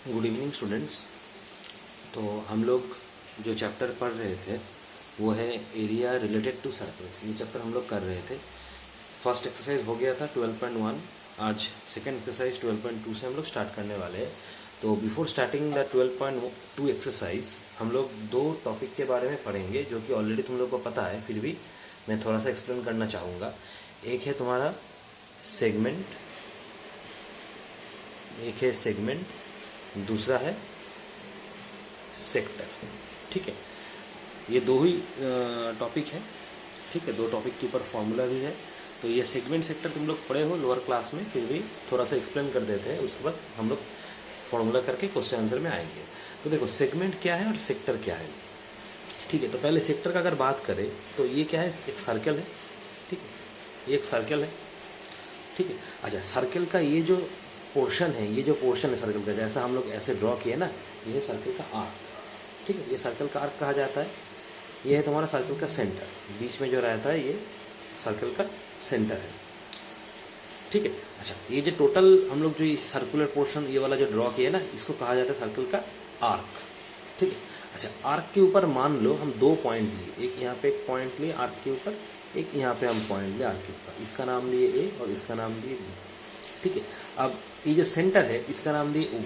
Good evening students. तो हम लोग जो चैप्टर पढ़ रहे थे वो है एरिया रिलेटेड टू सर्कल्स। ये चैप्टर हम लोग कर रहे थे। फर्स्ट एक्सरसाइज हो गया था 12.1। आज सेकेंड एक्सरसाइज 12.2 से हम लोग स्टार्ट करने वाले हैं। तो बिफोर स्टार्टिंग द 12.2 एक्सरसाइज हम लोग दो टॉपिक के बारे में पढ़ेंगे जो कि ऑलरेडी तुम लोग को पता है, फिर भी मैं थोड़ा सा एक्सप्लेन करना चाहूँगा। एक है तुम्हारा सेगमेंट, एक है सेगमेंट, दूसरा है सेक्टर। ठीक है, ये दो ही टॉपिक है। ठीक है, दो टॉपिक के ऊपर फॉर्मूला भी है। तो ये सेगमेंट सेक्टर तुम लोग पढ़े हो लोअर क्लास में, फिर भी थोड़ा सा एक्सप्लेन कर देते हैं, उसके बाद हम लोग फॉर्मूला करके क्वेश्चन आंसर में आएंगे। तो देखो सेगमेंट क्या है और सेक्टर क्या है। ठीक है, तो पहले सेक्टर का अगर बात करें तो ये क्या है, एक सर्कल है। ठीक है, ये एक सर्कल है। ठीक है, अच्छा सर्कल का ये जो पोर्शन है, ये जो पोर्शन है सर्कल का, जैसा हम लोग ऐसे ड्रॉ किए ना, ये है सर्कल का आर्क। ठीक है, ये सर्कल का आर्क कहा जाता है। ये है तुम्हारा सर्कल का सेंटर, बीच में जो रहता है ये सर्कल का सेंटर है। ठीक है, अच्छा ये जो टोटल हम लोग जो ये सर्कुलर पोर्शन ये वाला जो ड्रॉ किया ना, इसको कहा जाता है सर्कल का आर्क। ठीक है, अच्छा आर्क के ऊपर मान लो हम दो पॉइंट लिए, एक यहाँ पे एक पॉइंट लिए आर्क के ऊपर, एक यहाँ पे हम पॉइंट लिए आर्क के ऊपर। इसका नाम लिए ए और इसका नाम लिए बी। ठीक है, अब ये जो सेंटर है इसका नाम दिए ओ।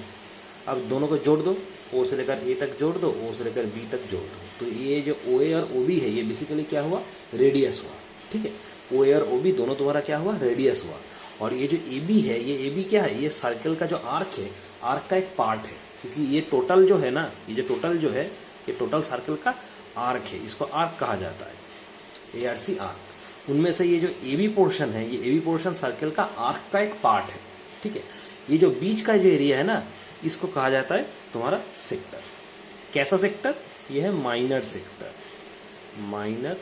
अब दोनों को जोड़ दो, ओ से लेकर ए तक जोड़ दो, ओ से लेकर बी तक जोड़ दो। तो ये जो ओ ए और ओ बी है ये बेसिकली क्या हुआ, रेडियस हुआ। ठीक है, ओ ए और ओ बी दोनों तुम्हारा क्या हुआ, रेडियस हुआ। और ये जो ए बी है, ये ए बी क्या है, ये सर्कल का जो आर्क है, आर्क का एक पार्ट है। क्योंकि ये टोटल जो है ना, ये जो टोटल जो है, ये टोटल सर्कल का आर्क है, इसको आर्क कहा जाता है, ए आर सी आर्क। उनमें से ये जो ए बी पोर्शन है, ये ए बी पोर्शन सर्कल का आर्क का एक पार्ट है। ठीक है, ये जो बीच का जो एरिया है ना, इसको कहा जाता है तुम्हारा सेक्टर। कैसा सेक्टर, ये है माइनर सेक्टर, माइनर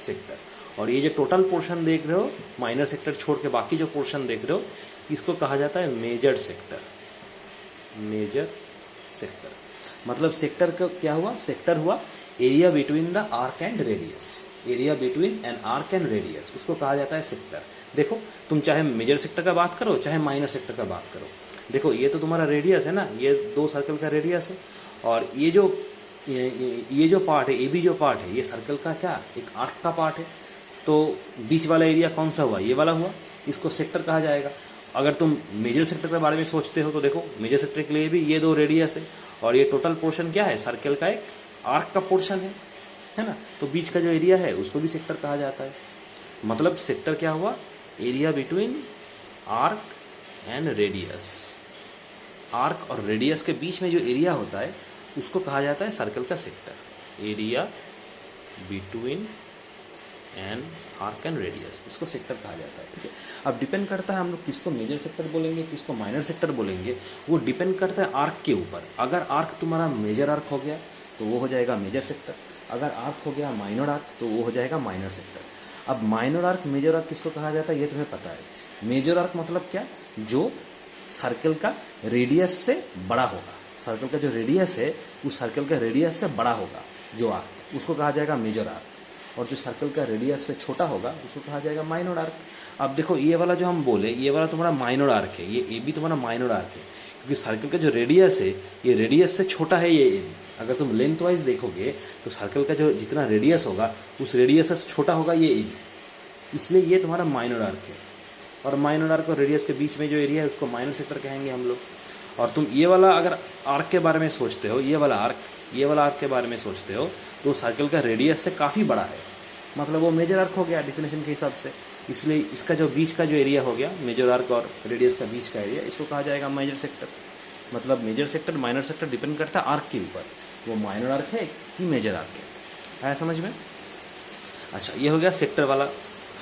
सेक्टर। और ये जो टोटल पोर्शन देख रहे हो, माइनर सेक्टर छोड़ के बाकी जो पोर्शन देख रहे हो, इसको कहा जाता है मेजर सेक्टर, मेजर सेक्टर। मतलब सेक्टर का क्या हुआ, सेक्टर हुआ area between the arc and radius, area between an arc and radius, उसको कहा जाता है सेक्टर। देखो तुम चाहे मेजर सेक्टर का बात करो चाहे माइनर सेक्टर का बात करो, देखो ये तो तुम्हारा रेडियस है ना, ये दो सर्कल का रेडियस है। और ये जो पार्ट है, ए बी जो पार्ट है, ये सर्कल का क्या, एक आर्क का पार्ट है। तो बीच वाला एरिया कौन सा हुआ, ये वाला हुआ, इसको सेक्टर कहा जाएगा। अगर तुम मेजर सेक्टर के बारे में सोचते हो तो देखो मेजर सेक्टर के लिए भी ये दो रेडियस है और ये टोटल पोर्शन क्या है, सर्कल का एक आर्क का पोर्शन है ना। तो बीच का जो एरिया है उसको भी सेक्टर कहा जाता है। मतलब सेक्टर क्या हुआ, area between arc and radius. Arc और रेडियस के बीच में जो एरिया होता है उसको कहा जाता है सर्कल का sector, area between and arc and radius, इसको सेक्टर कहा जाता है। ठीक है, अब डिपेंड करता है हम लोग किसको मेजर सेक्टर बोलेंगे, किसको माइनर सेक्टर बोलेंगे, वो डिपेंड करता है आर्क के ऊपर। अगर आर्क तुम्हारा मेजर आर्क हो गया तो वो हो जाएगा मेजर सेक्टर, अगर आर्क हो गया माइनर आर्क तो वो हो जाएगा माइनर सेक्टर। अब माइनर आर्क मेजर आर्क किसको कहा जाता है ये तुम्हें पता है। मेजर आर्क मतलब क्या, जो सर्कल का रेडियस से बड़ा होगा, सर्कल का जो रेडियस है उस सर्कल का रेडियस से बड़ा होगा जो आर्क, उसको कहा जाएगा मेजर आर्क। और जो सर्कल का रेडियस से छोटा होगा उसको कहा जाएगा माइनर आर्क। अब देखो ये वाला जो हम बोले, ये वाला तुम्हारा माइनर आर्क है, ये ए बी तुम्हारा माइनर आर्क है, क्योंकि सर्कल का जो रेडियस है ये रेडियस से छोटा है ये ए बी। अगर तुम लेंथ वाइज देखोगे तो सर्कल का जो जितना रेडियस होगा उस रेडियस से छोटा होगा ये ए बी, इसलिए ये तुम्हारा माइनर आर्क है। और माइनर आर्क और रेडियस के बीच में जो एरिया है उसको माइनर सेक्टर कहेंगे हम लोग। और तुम ये वाला अगर आर्क के बारे में सोचते हो, ये वाला आर्क के बारे में सोचते हो तो सर्कल का रेडियस से काफ़ी बड़ा है, मतलब वो मेजर आर्क हो गया डेफिनेशन के हिसाब से। इसलिए इसका जो बीच का जो एरिया हो गया, मेजर आर्क और रेडियस का बीच का एरिया, इसको कहा जाएगा मेजर सेक्टर। मतलब major sector minor sector depend करता है आर्क के ऊपर, वो माइनर आर्क है कि मेजर आर्क है। आया समझ में। अच्छा ये हो गया सेक्टर वाला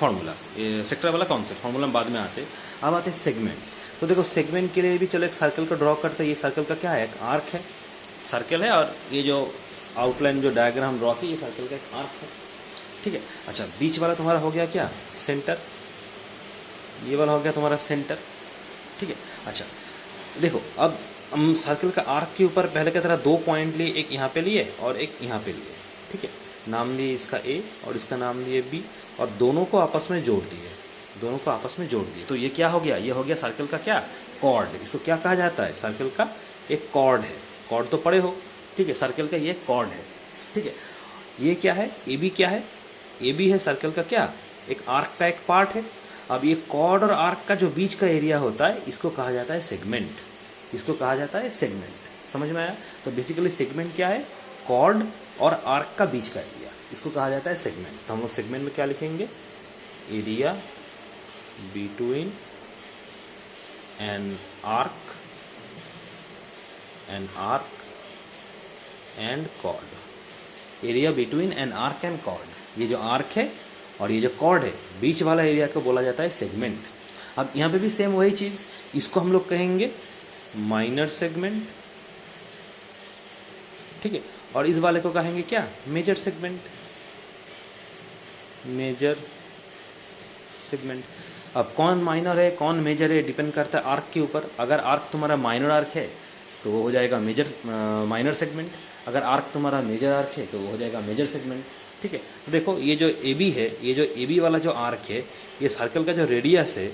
फॉर्मूला, सेक्टर वाला कॉन्सेप्ट, फॉर्मूला बाद में आते। अब आते हैं सेगमेंट। तो देखो सेगमेंट के लिए भी चलो एक सर्कल को ड्रॉ करते हैं। ये सर्कल का क्या है, एक आर्क है, सर्कल है, और ये जो आउटलाइन जो डायग्राम ड्रॉ की, ये सर्कल का एक आर्क है। ठीक है, अच्छा बीच वाला तुम्हारा हो गया क्या, सेंटर, ये वाला हो गया तुम्हारा सेंटर। ठीक है, अच्छा देखो अब हम सर्कल का आर्क के ऊपर पहले की तरह दो पॉइंट लिए, एक यहाँ पे लिए और एक यहाँ पे लिए। ठीक है, नाम दिए इसका ए और इसका नाम दिए बी, और दोनों को आपस में जोड़ दिए, दोनों को आपस में जोड़ दिए। तो ये क्या हो गया, ये हो गया सर्कल का क्या, कॉर्ड। इसको क्या कहा जाता है, सर्कल का एक कॉर्ड है, कॉर्ड तो पढ़े हो, ठीक है, सर्कल का ये कॉर्ड है, ठीक है। ये क्या है, ए बी क्या है, ए बी है सर्कल का क्या, एक आर्क का एक पार्ट है। अब ये कॉर्ड और आर्क का जो बीच का एरिया होता है इसको कहा जाता है सेगमेंट, इसको कहा जाता है सेगमेंट। समझ में आया? तो बेसिकली सेगमेंट क्या है, कॉर्ड और आर्क का बीच का एरिया, इसको कहा जाता है सेगमेंट। तो हम लोग सेगमेंट में क्या लिखेंगे, area between an arc and chord, area between an arc and chord. ये जो आर्क है और ये जो कॉर्ड है, बीच वाला एरिया को बोला जाता है सेगमेंट। अब यहाँ पे भी सेम वही चीज, इसको हम लोग कहेंगे माइनर सेगमेंट, ठीक है, और इस वाले को कहेंगे क्या, मेजर सेगमेंट, मेजर सेगमेंट। अब कौन माइनर है कौन मेजर है डिपेंड करता है आर्क के ऊपर। अगर आर्क तुम्हारा माइनर आर्क है तो वो हो जाएगा मेजर माइनर सेगमेंट, अगर आर्क तुम्हारा मेजर आर्क है तो वो हो जाएगा मेजर सेगमेंट, ठीक है। तो देखो ये जो ए बी है, ये जो ए बी वाला जो आर्क है, ये सर्कल का जो रेडियस है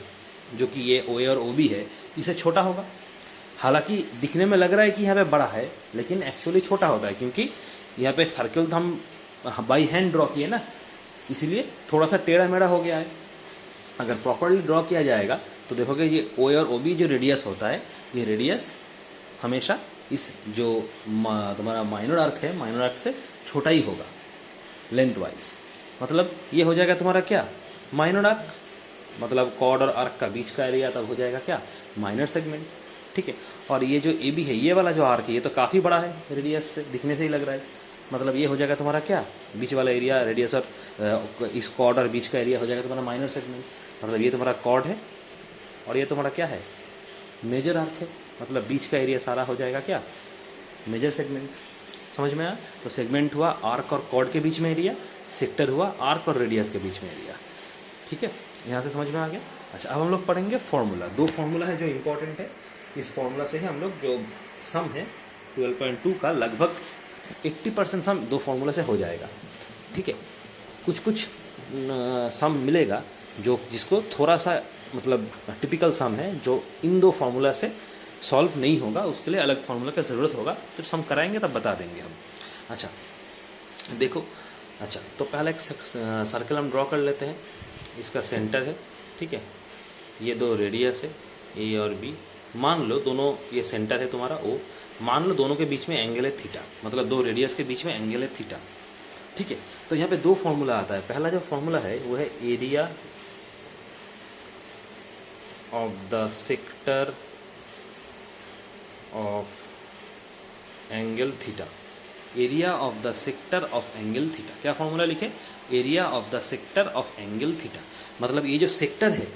जो कि ये ओ ए और ओ बी है, इसे छोटा होगा। हालांकि दिखने में लग रहा है कि यहाँ पे बड़ा है, लेकिन एक्चुअली छोटा होता है, क्योंकि यहाँ पे सर्कल तो हम बाई हैंड ड्रॉ किए ना, इसलिए थोड़ा सा टेढ़ा मेढ़ा हो गया है। अगर प्रॉपरली ड्रॉ किया जाएगा तो देखोगे ये ओ और ओ बी जो रेडियस होता है, ये रेडियस हमेशा इस जो तुम्हारा माइनर आर्क है, माइनर आर्क से छोटा ही होगा लेंथ वाइज। मतलब ये हो जाएगा तुम्हारा क्या, माइनर आर्क, मतलब कॉर्ड और आर्क का बीच का एरिया तब हो जाएगा क्या, माइनर सेगमेंट, ठीक है। और ये जो ए बी है, ये वाला जो आर्क है, ये तो काफ़ी बड़ा है रेडियस से, दिखने से ही लग रहा है, मतलब ये हो जाएगा तुम्हारा क्या, बीच वाला एरिया रेडियस और इस कॉर्ड और बीच का एरिया हो जाएगा तुम्हारा माइनर सेगमेंट। मतलब ये तुम्हारा कॉर्ड है और ये तुम्हारा क्या है, मेजर आर्क है, मतलब बीच का एरिया सारा हो जाएगा क्या, मेजर सेगमेंट। समझ में आया? तो सेगमेंट हुआ आर्क और कॉर्ड के बीच में एरिया, सेक्टर हुआ आर्क और रेडियस के बीच में एरिया, ठीक है। यहाँ से समझ में आ गया। अच्छा, अब हम लोग पढ़ेंगे फॉर्मूला। दो फॉर्मूला है जो इंपॉर्टेंट है, इस फॉर्मूला से ही हम लोग जो सम है 12.2 का लगभग 80% सम दो फॉर्मूला से हो जाएगा, ठीक है। कुछ कुछ सम मिलेगा जो जिसको थोड़ा सा मतलब टिपिकल सम है, जो इन दो फॉर्मूला से सॉल्व नहीं होगा, उसके लिए अलग फॉर्मूला की ज़रूरत होगा। जब सम कराएंगे तब बता देंगे हम। अच्छा देखो, अच्छा तो पहला एक सर्कल हम ड्रॉ कर लेते हैं, इसका सेंटर है, ठीक है। ये दो रेडियस है ए और बी, मान लो दोनों, ये सेंटर है तुम्हारा ओ, मान लो दोनों के बीच में एंगल है थीटा, मतलब दो रेडियस के बीच में एंगल है थीटा, ठीक है। तो यहाँ पे दो फॉर्मूला आता है। पहला जो फॉर्मूला है वो है area of the sector of angle theta, area of the sector of angle theta. क्या फॉर्मूला लिखे, area of the sector of angle theta, मतलब ये जो सेक्टर है,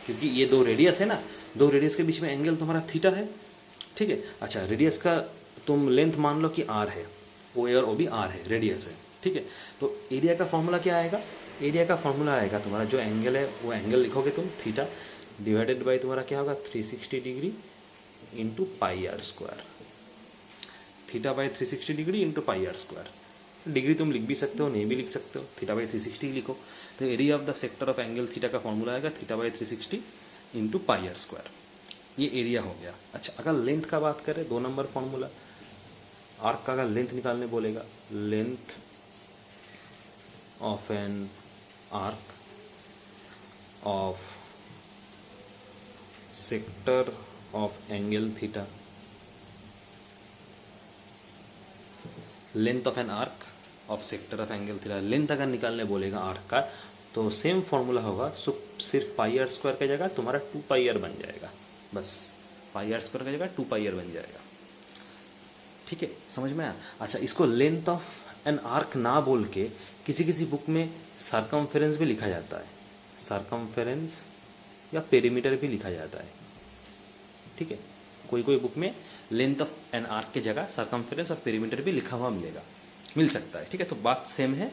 क्योंकि ये दो रेडियस है ना, दो रेडियस के बीच में एंगल तुम्हारा थीटा है, ठीक है। अच्छा, रेडियस का तुम लेंथ मान लो कि आर है, ओ ए और ओ बी आर है, रेडियस है, ठीक है। तो एरिया का फॉर्मूला क्या आएगा, एरिया का फॉर्मूला आएगा तुम्हारा जो एंगल है वो एंगल लिखोगे तुम थीटा डिवाइडेड बाई तुम्हारा क्या होगा 360 degree into pi r square, theta by 360 degree into pi r square. Degree तुम लिख भी सकते हो, नहीं भी लिख सकते हो, थीटा बाई 360 लिखो। तो area of the sector of angle theta का फॉर्मूला आएगा theta by 360 into pi r square, ये एरिया हो गया। अच्छा, अगर लेंथ का बात करें, 2 नंबर फॉर्मूला, आर्क का अगर लेंथ निकालने बोलेगा, length of an arc of sector of angle theta, length of an arc of sector of angle theta. Length अगर निकालने बोलेगा आर्क का तो सेम फॉर्मूला होगा, सिर्फ पाई आर स्क्वायर की जगह तुम्हारा 2 पाई आर बन जाएगा, बस पाई आर स्क्वायर की जगह 2 पाई आर बन जाएगा, ठीक है। समझ में आया? अच्छा, इसको लेंथ ऑफ एन आर्क ना बोल के किसी किसी बुक में सर्कमफेरेंस भी लिखा जाता है, सर्कमफेरेंस या पेरीमीटर भी लिखा जाता है, ठीक है। कोई कोई बुक में लेंथ ऑफ एन आर्क की जगह सर्कमफेरेंस और पेरीमीटर भी लिखा हुआ मिल सकता है, ठीक है। तो बात सेम है,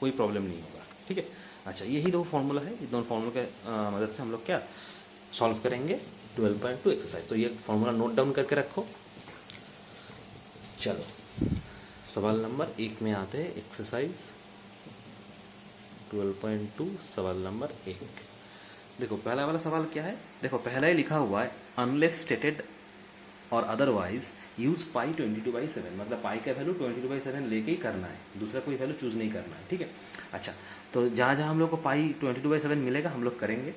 कोई प्रॉब्लम नहीं होगा, ठीक है। अच्छा, यही दो फॉर्मूला है, ये दोनों फॉर्मूला के मदद से हम लोग क्या सॉल्व करेंगे 12.2 एक्सरसाइज। तो ये फॉर्मूला नोट डाउन करके रखो। चलो सवाल नंबर 1 में आते हैं, एक्सरसाइज 12.2 सवाल नंबर 1। देखो पहला वाला सवाल क्या है, देखो पहला ही लिखा हुआ है अनलेस स्टेटेड और अदरवाइज यूज़ पाई 22/7, मतलब पाई का वैल्यू 22/7 लेके ही करना है, दूसरा कोई वैल्यू चूज़ नहीं करना है, ठीक है। अच्छा, तो जहाँ जहाँ हम लोग को पाई 22/7 मिलेगा हम लोग करेंगे,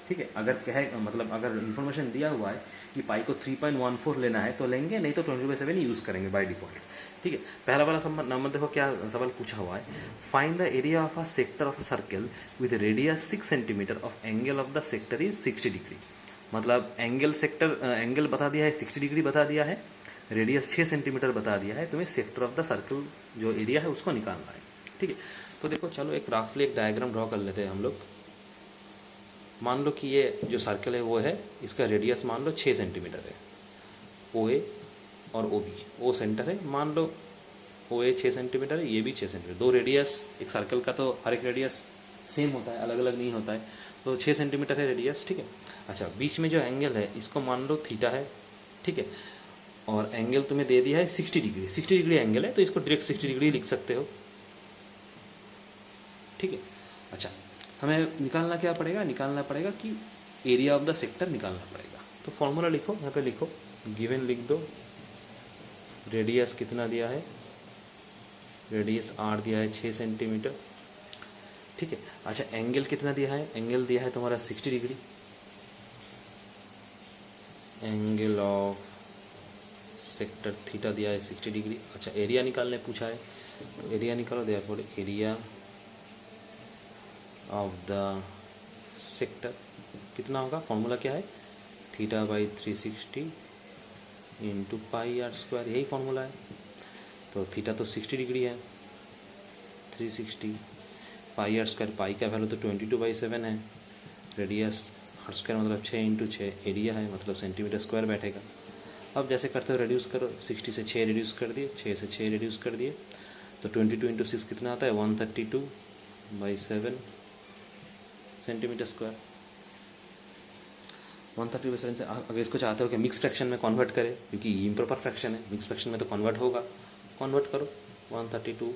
ठीक है। अगर कहे मतलब अगर इन्फॉर्मेशन दिया हुआ है कि पाई को 3.14 लेना है तो लेंगे, नहीं तो 22/7 यूज़ करेंगे बाय डिफॉल्ट, ठीक है। पहला वाला नंबर देखो क्या सवाल पूछा हुआ है, find the area of a sector of a circle with radius 6 centimetre of angle of the sector is 60 degree. मतलब एंगल बता दिया है 60 डिग्री बता दिया है, रेडियस 6 सेंटीमीटर बता दिया है, तुम्हें सेक्टर ऑफ द सर्कल जो एरिया है उसको निकालना है, ठीक है। तो देखो चलो एक राफली एक डायग्राम ड्रॉ कर लेते हैं हम लोग। मान लो कि ये जो सर्कल है वो है, इसका रेडियस मान लो 6 सेंटीमीटर है, ओ ए और ओ बी, ओ सेंटर है, मान लो ओ ए 6 सेंटीमीटर है, ये भी 6 सेंटीमीटर, दो रेडियस, एक सर्कल का तो हर एक रेडियस सेम होता है, अलग अलग नहीं होता है, तो 6 सेंटीमीटर है रेडियस, ठीक है। अच्छा, बीच में जो एंगल है इसको मान लो थीटा है, ठीक है, और एंगल तुम्हें दे दिया है 60 डिग्री, 60 डिग्री एंगल है तो इसको डायरेक्ट 60 डिग्री लिख सकते हो, ठीक है। अच्छा, हमें निकालना क्या पड़ेगा, निकालना पड़ेगा कि एरिया ऑफ द सेक्टर निकालना पड़ेगा। तो फॉर्मूला लिखो, यहाँ पे लिखो, गिवन लिख दो, रेडियस कितना दिया है, रेडियस आर दिया है 6 सेंटीमीटर, ठीक है। अच्छा, एंगल कितना दिया है, एंगल दिया है तुम्हारा 60 degree, angle of sector theta दिया है 60 डिग्री। अच्छा, एरिया निकालने पूछा है, तो एरिया निकालो, therefore area of the sector कितना होगा, फॉर्मूला क्या है, θ/360 इंटू पाई आर स्क्वायर, यही फॉर्मूला है। तो थीटा तो 60 डिग्री है, 360 पाई आर स्क्वायर, पाई का वैल्यू तो 22/7 है, रेडियस आर स्क्वायर मतलब 6 इंटू 6, एरिया है मतलब सेंटीमीटर स्क्वायर बैठेगा। अब जैसे करते हो रेड्यूस करो, 60 से 6 रिड्यूस कर दिए, 6 से 6 रिड्यूस कर दिए, तो 22 इंटू 6 कितना आता है, 132/7 सेंटीमीटर स्क्वायर। 132/7 से अगर इसको चाहते हो कि मिक्स फ्रैक्शन में कन्वर्ट करें, क्योंकि ये इम्प्रॉपर फ्रैक्शन है, मिक्स फ्रैक्शन में तो कन्वर्ट होगा, कन्वर्ट करो 132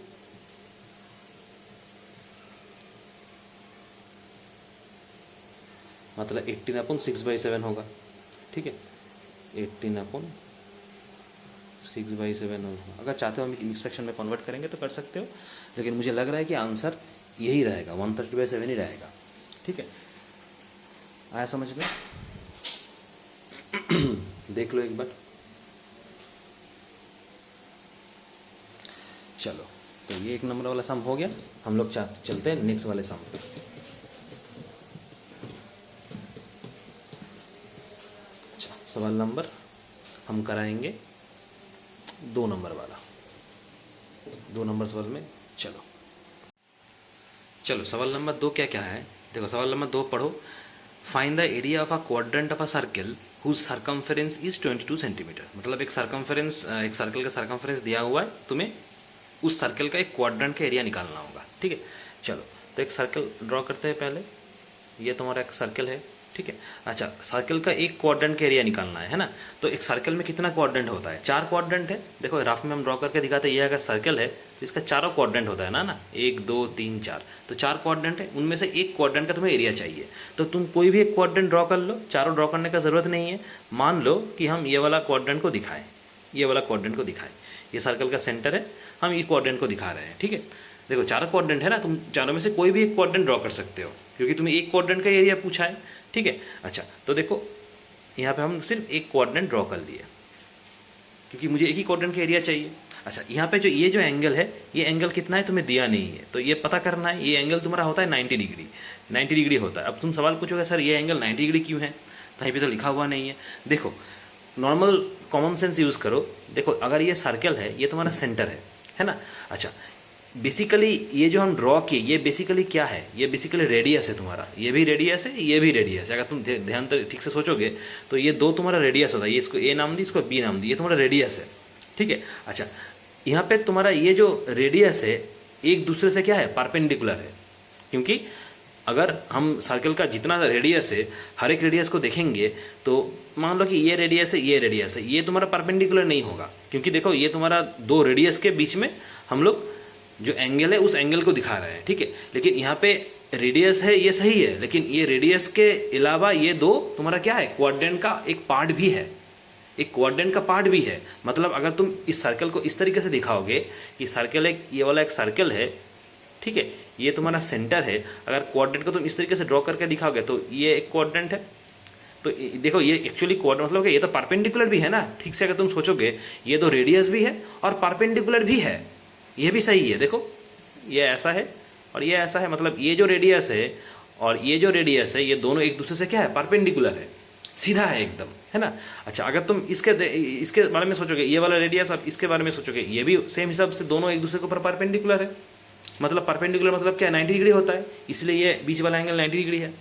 मतलब 18/6/7 होगा, ठीक है, 18/6/7 होगा। अगर चाहते हो मिक्स फ्रैक्शन में कन्वर्ट करेंगे तो कर सकते हो, लेकिन मुझे लग रहा है कि आंसर यही रहेगा, 132/7 ही रहेगा, ठीक है। आया समझ में? देख लो एक बार। चलो, तो ये एक नंबर वाला सम हो गया, हम लोग चलते हैं नेक्स्ट वाले सम पे। अच्छा, सवाल नंबर हम कराएंगे 2 नंबर वाला, 2 नंबर सवाल में। चलो सवाल नंबर 2 क्या क्या है, देखो सवाल नंबर 2 पढ़ो। Find the area of a quadrant of a circle whose circumference is 22 centimetre. मतलब एक सर्कल का सर्कमफेरेंस दिया हुआ है, तुम्हें उस सर्कल का एक क्वाड्रेंट का एरिया निकालना होगा, ठीक है। चलो, तो एक सर्कल ड्रॉ करते हैं पहले, ये तुम्हारा एक सर्कल है, ठीक है। अच्छा, सर्कल का एक क्वाड्रेंट का एरिया निकालना है ना, तो एक सर्कल में कितना क्वाड्रेंट होता है, 4 क्वाड्रेंट है। देखो रफ में हम ड्रॉ करके दिखाते हैं, ये अगर सर्कल है तो इसका 4 क्वाड्रेंट होता है ना 1 2 3 4, तो 4 क्वाड्रेंट है, उनमें से एक क्वाड्रेंट का तुम्हें एरिया चाहिए। तो तुम कोई भी एक क्वाड्रेंट ड्रॉ कर लो, चारों ड्रॉ करने का जरूरत नहीं है। मान लो कि हम ये वाला क्वाड्रेंट को दिखाएं, ये वाला क्वाड्रेंट को दिखाएं, ये सर्कल का सेंटर है, हम ये क्वाड्रेंट को दिखा रहे हैं, ठीक है। देखो 4 क्वाड्रेंट है ना, तुम चारों में से कोई भी एक क्वाड्रेंट ड्रॉ कर सकते हो, क्योंकि तुम्हें एक क्वाड्रेंट का एरिया पूछा है, ठीक है। अच्छा, तो देखो यहाँ पे हम सिर्फ एक क्वाड्रेंट ड्रॉ कर लिए, क्योंकि मुझे एक ही क्वाड्रेंट का एरिया चाहिए। अच्छा, यहाँ पे ये जो एंगल है, ये एंगल कितना है तुम्हें दिया नहीं है, तो ये पता करना है। ये एंगल तुम्हारा होता है 90 डिग्री, 90 डिग्री होता है। अब तुम सवाल पूछोगे सर ये एंगल 90 डिग्री क्यों है, कहीं पे तो लिखा हुआ नहीं है। देखो नॉर्मल कॉमन सेंस यूज़ करो, देखो अगर ये सर्कल है, ये तुम्हारा सेंटर है ना। अच्छा, बेसिकली ये जो हम ड्रॉ किए, ये बेसिकली क्या है, ये बेसिकली रेडियस है तुम्हारा, ये भी रेडियस है, ये भी रेडियस है। अगर तुम ध्यान तो ठीक से सोचोगे तो ये दो तुम्हारा रेडियस होता है, ये इसको ए नाम दी, इसको बी नाम दी, ये तुम्हारा रेडियस है, ठीक है। अच्छा, यहाँ पे तुम्हारा ये जो रेडियस है एक दूसरे से क्या है, परपेंडिकुलर है, क्योंकि अगर हम सर्कल का जितना रेडियस है, हर एक रेडियस को देखेंगे तो मान लो कि ये रेडियस है, ये रेडियस है, ये तुम्हारा परपेंडिकुलर नहीं होगा, क्योंकि देखो ये तुम्हारा 2 रेडियस के बीच में हम लोग जो एंगल है उस एंगल को दिखा रहे हैं, ठीक है। लेकिन यहाँ पे रेडियस है, ये सही है, लेकिन ये रेडियस के अलावा ये 2 तुम्हारा क्या है, क्वाड्रेंट का एक पार्ट भी है, एक क्वाड्रेंट का पार्ट भी है। मतलब अगर तुम इस सर्कल को इस तरीके से दिखाओगे कि सर्कल एक, ये वाला एक सर्कल है, ठीक है, ये तुम्हारा सेंटर है। अगर क्वाड्रेंट को तुम इस तरीके से ड्रॉ करके दिखाओगे तो ये एक क्वाड्रेंट है। तो देखो ये एक्चुअली क्वाड्रेंट मतलब ये तो परपेंडिकुलर भी है ना, ठीक से अगर तुम सोचोगे ये तो रेडियस भी है और परपेंडिकुलर भी है, ये भी सही है। देखो ये ऐसा है और ये ऐसा है, मतलब ये जो रेडियस है और ये जो रेडियस है ये दोनों एक दूसरे से क्या है, परपेंडिकुलर है, सीधा है एकदम, है ना। अच्छा अगर तुम इसके बारे में सोचोगे, ये वाला रेडियस और इसके बारे में सोचोगे, ये भी सेम हिसाब से दोनों एक दूसरे के ऊपर परपेंडिकुलर है। मतलब परपेंडिकुलर मतलब क्या है, 90 डिग्री होता है, इसलिए ये बीच वाला एंगल 90 डिग्री है।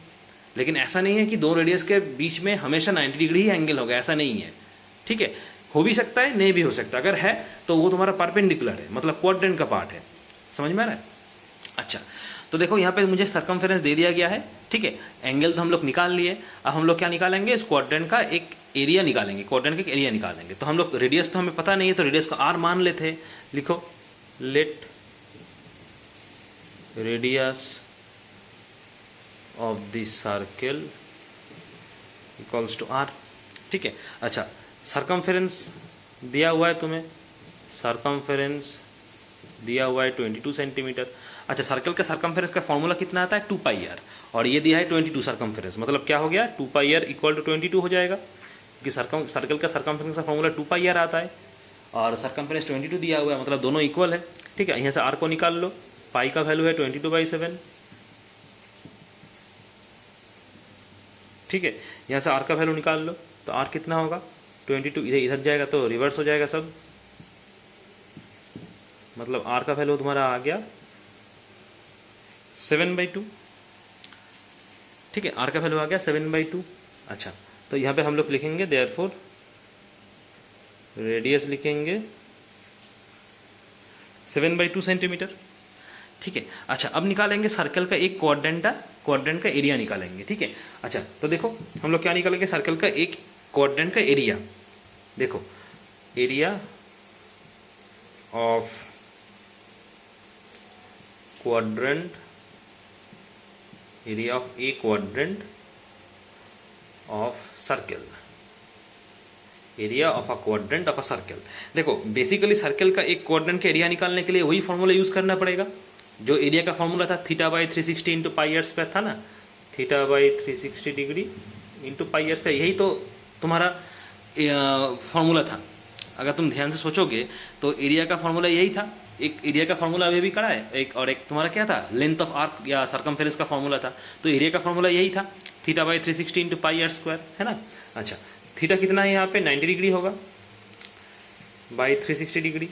लेकिन ऐसा नहीं है कि दो रेडियस के बीच में हमेशा 90 डिग्री ही एंगल होगा, ऐसा नहीं है, ठीक है। हो भी सकता है, नहीं भी हो सकता। अगर है तो वो तुम्हारा परपेंडिकुलर है, मतलब क्वाड्रेंट का पार्ट है। समझ में आ रहा है? अच्छा तो देखो यहाँ पे मुझे सर्कमफेरेंस दे दिया गया है, ठीक है। एंगल तो हम लोग निकाल लिए। अब हम लोग क्या निकालेंगे, इस क्वाड्रेंट का एक एरिया निकालेंगे, क्वाड्रेंट का एक एरिया निकालेंगे। तो हम लोग रेडियस तो हमें पता नहीं है, तो रेडियस को आर मान लेते हैं। लिखो let radius of this circle equals to r, ठीक है। अच्छा सर्कमफेरेंस दिया हुआ है तुम्हें, सर्कमफेरेंस दिया हुआ है 22 सेंटीमीटर। अच्छा सर्कल का सर्कमफेरेंस का फॉर्मूला कितना आता है, 2πr, और ये दिया है 22 सर्कमफेरेंस। मतलब क्या हो गया, 2πr इक्वल टू 22 हो जाएगा, क्योंकि सर्कल का सर्कमफेरेंस का फॉर्मूला 2πr आता है और सर्कमफेरेंस 22 दिया हुआ है, मतलब दोनों इक्वल है, ठीक है। यहाँ से r को निकाल लो, पाई का वैल्यू है 22/7, ठीक है। यहाँ से r का वैल्यू निकाल लो तो r कितना होगा 22, इधर इधर जाएगा तो रिवर्स हो जाएगा सब, मतलब r का वैल्यू तुम्हारा आ गया 7/2, ठीक है। r का वैल्यू आ गया 7/2। अच्छा तो यहाँ पे हम लोग लिखेंगे देयरफॉर रेडियस लिखेंगे 7/2 सेंटीमीटर, ठीक है। अच्छा अब निकालेंगे सर्कल का एक क्वाड्रेंट का एरिया निकालेंगे, ठीक है। अच्छा तो देखो हम लोग क्या निकालेंगे, सर्कल का एक क्वाड्रेंट का एरिया। देखो area of quadrant, area of A quadrant of circle, area of a quadrant of a circle. देखो बेसिकली सर्कल का एक क्वाड्रेंट का एरिया निकालने के लिए वही फॉर्मूला यूज करना पड़ेगा जो एरिया का फॉर्मूला था, θ/360 इंटू πr² था ना, θ/360 डिग्री इंटू πr², यही तो तुम्हारा फॉर्मूला था। अगर तुम ध्यान से सोचोगे तो एरिया का फॉर्मूला यही था। एक एरिया का फॉर्मूला अभी भी करा है, एक और एक तुम्हारा क्या था, लेंथ ऑफ आर्क या सर्कमफेरेंस का फॉर्मूला था। तो एरिया का फॉर्मूला यही था, θ/360 इंटू πr², है ना। अच्छा थीटा कितना है यहाँ पे, 90 डिग्री होगा बाई 360 डिग्री,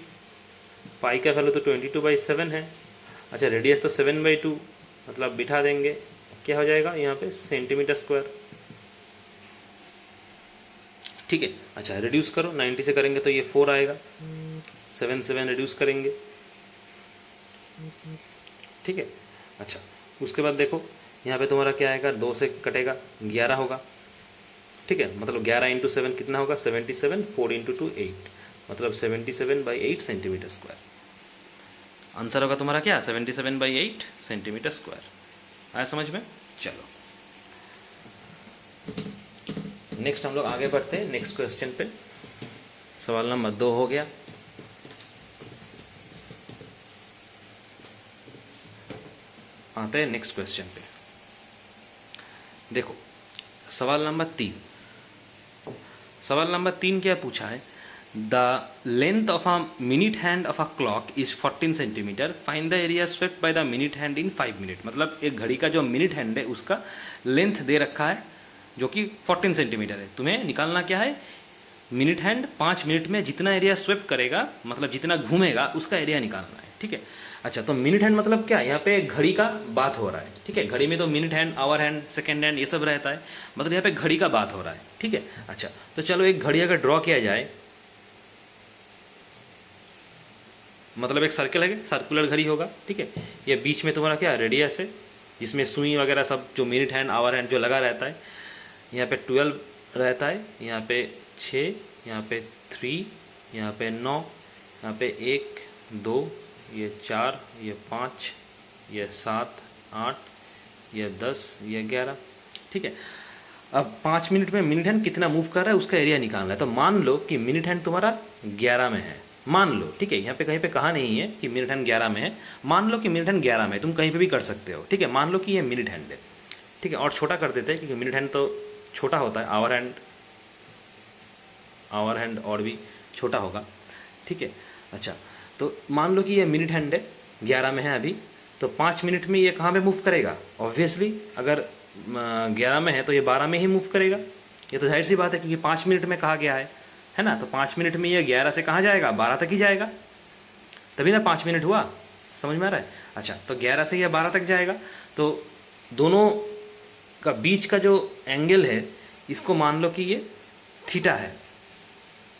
पाई का वैल्यू तो 22/7 है। अच्छा रेडियस तो 7/2, मतलब बिठा देंगे, क्या हो जाएगा यहाँ पे सेंटीमीटर स्क्वायर, ठीक है। अच्छा रिड्यूस करो, 90 से करेंगे तो ये 4 आएगा, 7 रिड्यूस करेंगे, ठीक है। अच्छा उसके बाद देखो यहाँ पे तुम्हारा क्या आएगा, 2 से कटेगा 11 होगा, ठीक है। मतलब 11 इंटू 7 कितना होगा 77, 4 इंटू 2 8, मतलब 77/8 सेंटीमीटर स्क्वायर। आंसर होगा तुम्हारा क्या, 77/8 सेंटीमीटर स्क्वायर। आया समझ में? चलो नेक्स्ट हम लोग आगे बढ़ते हैं नेक्स्ट क्वेश्चन पे। सवाल नंबर 2 हो गया। आते हैं नेक्स्ट क्वेश्चन पे। देखो सवाल नंबर 3, सवाल नंबर 3 क्या पूछा है, the length of a minute hand of a clock is 14 centimetre, find the area swept by the minute hand in 5 minute. मतलब एक घड़ी का जो मिनट हैंड है उसका लेंथ दे रखा है जो कि 14 सेंटीमीटर है। तुम्हें निकालना क्या है, मिनट हैंड 5 मिनट में जितना एरिया स्वेप करेगा, मतलब जितना घूमेगा उसका एरिया निकालना है, ठीक है। अच्छा तो मिनट हैंड मतलब क्या, यहाँ पे घड़ी का बात हो रहा है, ठीक है। घड़ी में तो minute hand, hour hand, second hand ये सब रहता है, मतलब यहाँ पे घड़ी का बात हो रहा है, ठीक है। अच्छा तो चलो एक घड़ी अगर ड्रॉ किया जाए, मतलब एक सर्कल है, सर्कुलर घड़ी होगा, ठीक है। ये बीच में तुम्हारा क्या रेडियस है, जिसमें सुई वगैरह सब जो मिनट हैंड, आवर हैंड जो लगा रहता है। यहाँ पे 12 रहता है, यहाँ पे 6, यहाँ पे 3, यहाँ पे 9, यहाँ पे 1 2, ये 4, ये 5, ये 7 8, ये 10, ये 11, ठीक है। अब 5 मिनट में मिनट हैंड कितना मूव कर रहा है उसका एरिया निकालना है। तो मान लो कि मिनट हैंड तुम्हारा 11 में है, मान लो, ठीक है, यहाँ पे कहीं पे कहा नहीं है कि मिनट हैंड 11 में है, मान लो कि मिनट हैंड 11 में है, तुम कहीं पे भी कर सकते हो, ठीक है, मान लो कि ये मिनट हैंड है, ठीक है, और छोटा कर देते हैं क्योंकि मिनट हैंड तो छोटा होता है, आवर हैंड और भी छोटा होगा, ठीक है। अच्छा, तो मान लो कि ये मिनट हैंड है, 11 में है अभी, तो 5 मिनट में ये कहाँ पे मूव करेगा? ऑब्वियसली अगर 11 में है तो ये 12 में ही मूव करेगा, ये तो जाहिर सी बात है क्योंकि 5 मिनट में कहा गया है ना। तो 5 मिनट में ये 11 से कहाँ जाएगा? 12 तक ही जाएगा, तभी ना 5 मिनट हुआ, समझ में आ रहा है? अच्छा, तो 11 से ये 12 तक जाएगा, तो दोनों का बीच का जो एंगल है इसको मान लो कि ये थीटा है,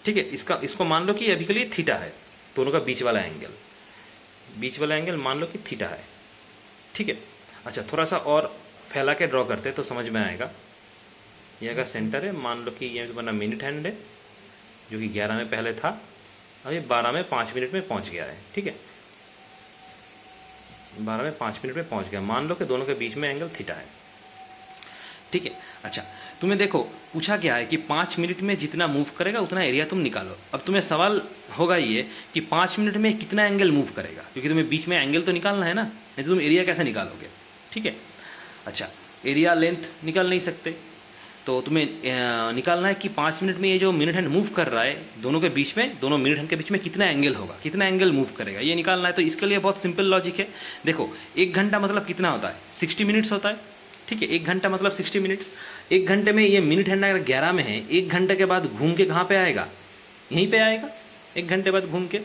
ठीक है, इसको मान लो कि अभी के लिए थीटा है, दोनों का बीच वाला एंगल मान लो कि थीटा है, ठीक है। अच्छा, थोड़ा सा और फैला के ड्रॉ करते तो समझ में आएगा। ये अगर सेंटर है, मान लो कि ये बना मिनट हैंड है जो कि 11 में पहले था, अभी 12 में 5 मिनट में पहुंच गया है, ठीक है, 12 में 5 मिनट में पहुंच गया, मान लो कि दोनों के बीच में एंगल थीटा है, ठीक है। अच्छा, तुम्हें देखो पूछा क्या है कि 5 मिनट में जितना मूव करेगा उतना एरिया तुम निकालो। अब तुम्हें सवाल होगा ये कि 5 मिनट में कितना एंगल मूव करेगा, क्योंकि तुम्हें बीच में एंगल तो निकालना है ना, नहीं तो तुम एरिया कैसे निकालोगे, ठीक है। अच्छा, एरिया लेंथ निकाल नहीं सकते, तो तुम्हें निकालना है कि 5 मिनट में ये जो मिनट हैंड मूव कर रहा है दोनों के बीच में, दोनों मिनट हैंड के बीच में कितना एंगल होगा, कितना एंगल मूव करेगा, ये निकालना है। तो इसके लिए बहुत सिंपल लॉजिक है। देखो, 1 घंटा मतलब कितना होता है? 60 मिनट्स होता है, ठीक है, 1 घंटा मतलब 60 मिनट्स। 1 घंटे में ये मिनट हैंड अगर 11 में है, 1 घंटे के बाद घूम के कहाँ पे आएगा? यहीं पे आएगा, 1 घंटे बाद घूम के,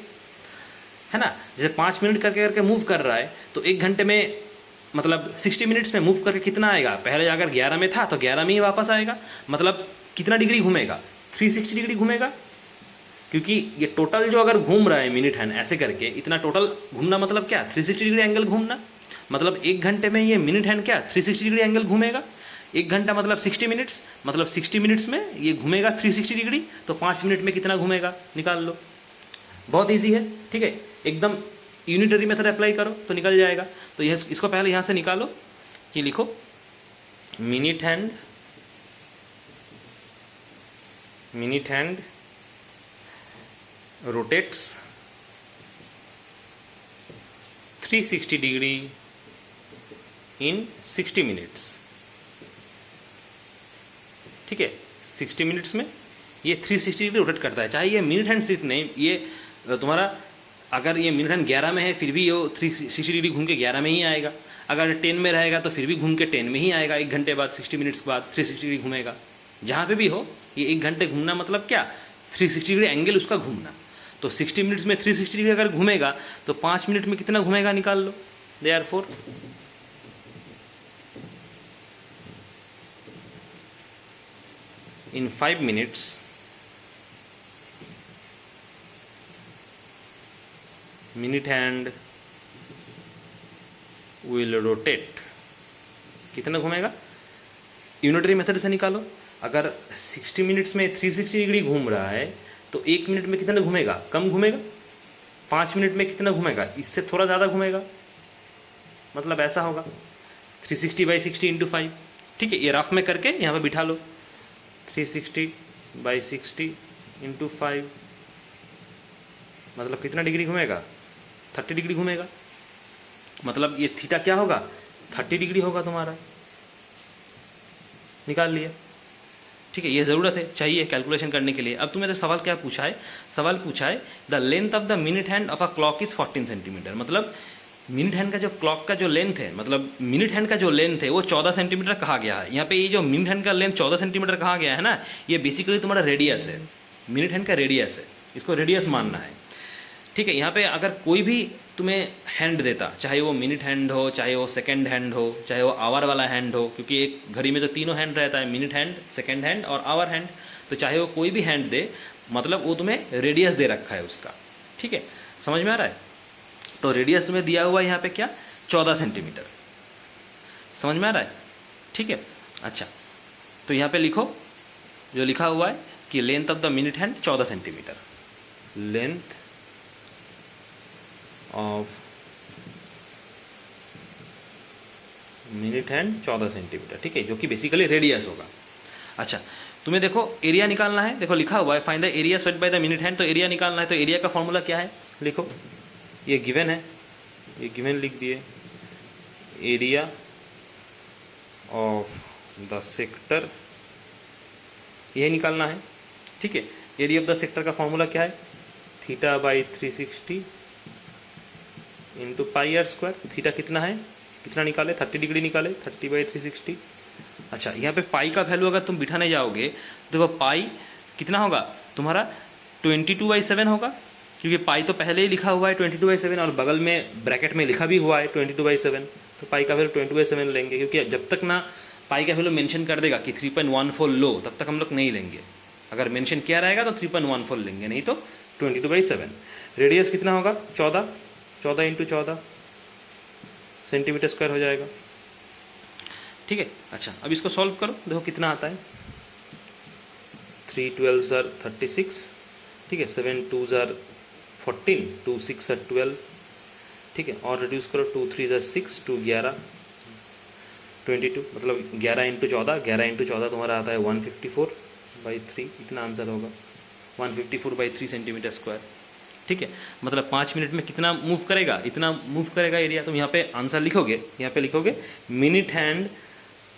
है ना। जैसे 5 मिनट करके करके मूव कर रहा है, तो 1 घंटे में मतलब 60 मिनट्स में मूव करके कितना आएगा? पहले अगर 11 में था तो 11 में ही वापस आएगा, मतलब कितना डिग्री घूमेगा? 360 डिग्री घूमेगा, क्योंकि ये टोटल जो अगर घूम रहा है मिनट हैंड ऐसे करके, इतना टोटल घूमना मतलब क्या? 360 डिग्री एंगल घूमना, मतलब 1 घंटे में ये मिनट हैंड क्या 360 डिग्री एंगल घूमेगा। 1 घंटा मतलब 60 मिनट्स, मतलब 60 मिनट्स में ये घूमेगा 360 डिग्री, तो 5 मिनट में कितना घूमेगा निकाल लो। बहुत ईजी है, ठीक है, एकदम यूनिटरी मेथड अप्लाई करो तो निकल जाएगा। तो यह इसको पहले यहाँ से निकालो, ये लिखो minute hand rotates 360 degree in 60 minutes, ठीक है, 60 मिनट्स में ये 360 डिग्री रोटेट करता है। चाहे ये मिनट हैंड सिर्फ नहीं, ये तुम्हारा अगर ये मिनट हैंड 11 में है फिर भी ये 360 डिग्री घूम के 11 में ही आएगा, अगर 10 में रहेगा तो फिर भी घूम के 10 में ही आएगा, 1 घंटे बाद 60 मिनट्स के बाद 360 डिग्री घूमेगा। जहाँ पे भी हो ये 1 घंटे घूमना मतलब क्या? 360 डिग्री एंगल उसका घूमना। तो 60 मिनट्स में 360 डिग्री अगर घूमेगा तो 5 मिनट में कितना घूमेगा निकाल लो। Therefore in 5 minutes minute hand will rotate, कितना घूमेगा? यूनिटरी मेथड से निकालो। अगर 60 मिनट्स में 360 डिग्री घूम रहा है तो 1 मिनट में कितना घूमेगा? कम घूमेगा। 5 मिनट में कितना घूमेगा? इससे थोड़ा ज़्यादा घूमेगा, मतलब ऐसा होगा 360/60 × 5, ठीक है। ये रफ में करके यहाँ पे बिठा लो, 360/60 × 5 मतलब कितना डिग्री घूमेगा? 30 डिग्री घूमेगा, मतलब ये थीटा क्या होगा? 30 डिग्री होगा तुम्हारा। निकाल लिया, ठीक है। ये ज़रूरत है, चाहिए कैलकुलेशन करने के लिए। अब तुम्हें तो सवाल क्या पूछा है? सवाल पूछा है the length of the minute hand of a clock is 14 centimetre, मतलब मिनट हैंड का जो क्लॉक का जो लेंथ है, मतलब मिनट हैंड का जो लेंथ है वो 14 सेंटीमीटर कहा गया है। यहाँ पे ये जो मिनट हैंड का लेंथ 14 सेंटीमीटर कहा गया है ना, ये बेसिकली तुम्हारा रेडियस है, मिनट हैंड का रेडियस है, इसको रेडियस मानना है, ठीक है। यहाँ पे अगर कोई भी तुम्हें हैंड देता, चाहे वो मिनट हैंड हो, चाहे वो सेकेंड हैंड हो, चाहे वो आवर वाला हैंड हो, क्योंकि एक घड़ी में तो तीनों हैंड रहता है, मिनट हैंड, सेकेंड हैंड और आवर हैंड, तो चाहे वो कोई भी हैंड दे, मतलब वो तुम्हें रेडियस दे रखा है उसका, ठीक है। समझ में आ रहा है? तो रेडियस तुम्हें दिया हुआ है यहाँ पे क्या? 14 सेंटीमीटर। समझ में आ रहा है? ठीक है। अच्छा, तो यहाँ पे लिखो जो लिखा हुआ है कि length of the minute hand 14 centimetre, length of minute hand 14 centimetre, ठीक है, जो कि बेसिकली रेडियस होगा। अच्छा, तुम्हें देखो एरिया निकालना है, देखो लिखा हुआ है find the area swept by the minute hand, तो एरिया निकालना है। तो एरिया का फॉर्मूला क्या है, लिखो, ये गिवन है, ये गिवन लिख दिए, एरिया ऑफ द सेक्टर, ये निकालना है। ठीक है, एरिया ऑफ द सेक्टर का फॉर्मूला क्या है, theta by 360 into pi r square. Theta कितना है, कितना निकाले, 30 डिग्री निकाले, 30/360। अच्छा, यहाँ पे पाई का वैल्यू अगर तुम बिठाने जाओगे तो वो पाई कितना होगा तुम्हारा, 22/7 होगा, क्योंकि पाई तो पहले ही लिखा हुआ है 22/7 और बगल में ब्रैकेट में लिखा भी हुआ है 22/7, तो पाई का वैल्यू 22/7 लेंगे, क्योंकि जब तक ना पाई का वैल्यू मेंशन कर देगा कि 3.14 लो, तब तक हम लोग नहीं लेंगे। अगर मेंशन किया रहेगा तो 3.14 लेंगे, नहीं तो 22/7। रेडियस कितना होगा, 14, 14 इंटू 14 सेंटीमीटर स्क्वायर हो जाएगा। ठीक है, अच्छा अब इसको सॉल्व करो, देखो कितना आता है, 3 12 are 36, ठीक है, 7 2 are 14, 2 6 are 12, ठीक है, और रिड्यूस करो, 2 3 are 6, 2 11 22, मतलब 11 इंटू 14, 11 इंटू 14 तुम्हारा आता है 154/3, इतना आंसर होगा, 154/3 सेंटीमीटर स्क्वायर। ठीक है, मतलब 5 मिनट में कितना मूव करेगा, इतना मूव करेगा एरिया। तुम यहाँ पे आंसर लिखोगे, यहाँ पे लिखोगे minute hand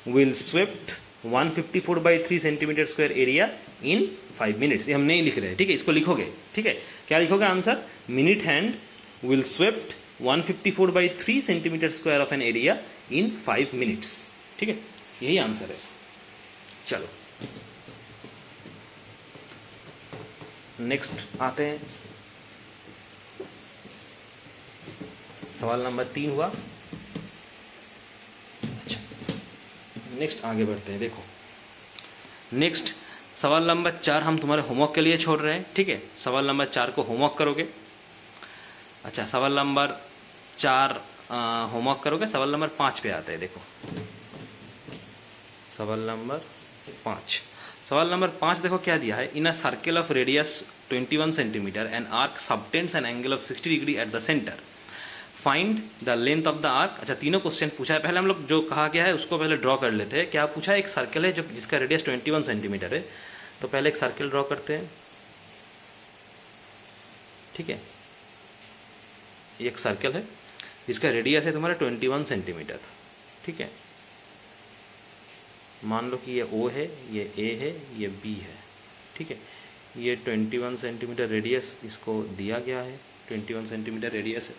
will swept 154/3 centimetre square area in 5 minutes. ये हम नहीं लिख रहे हैं, ठीक है, इसको लिखोगे। ठीक है, क्या लिखोगे answer, minute hand will swept 154/3 centimetre square of an area in 5 minutes. ठीक है, यही आंसर है। चलो नेक्स्ट आते हैं, सवाल नंबर 3 हुआ। अच्छा, नेक्स्ट आगे बढ़ते हैं। देखो नेक्स्ट सवाल नंबर 4 हम तुम्हारे होमवर्क के लिए छोड़ रहे हैं। ठीक है, सवाल नंबर 4 को होमवर्क करोगे। अच्छा, सवाल नंबर 4 होमवर्क करोगे। सवाल नंबर 5 पे आते हैं। देखो सवाल नंबर 5, सवाल नंबर 5 देखो क्या दिया है, in a circle of radius 21 centimetre an arc subtends an angle of 60 degree at the centre, find the length of the arc. अच्छा, तीनों क्वेश्चन पूछा है। पहले हम लोग जो कहा गया है उसको पहले ड्रॉ कर लेते हैं। क्या पूछा है, एक सर्कल है जो जिसका रेडियस 21 सेंटीमीटर है, तो पहले एक सर्कल ड्रॉ करते हैं। ठीक है, एक सर्कल है जिसका रेडियस है तुम्हारा 21 सेंटीमीटर। ठीक है, मान लो कि ये O है, ये A है, ये B है। ठीक है, ये 21 सेंटीमीटर रेडियस इसको दिया गया है, 21 सेंटीमीटर रेडियस है।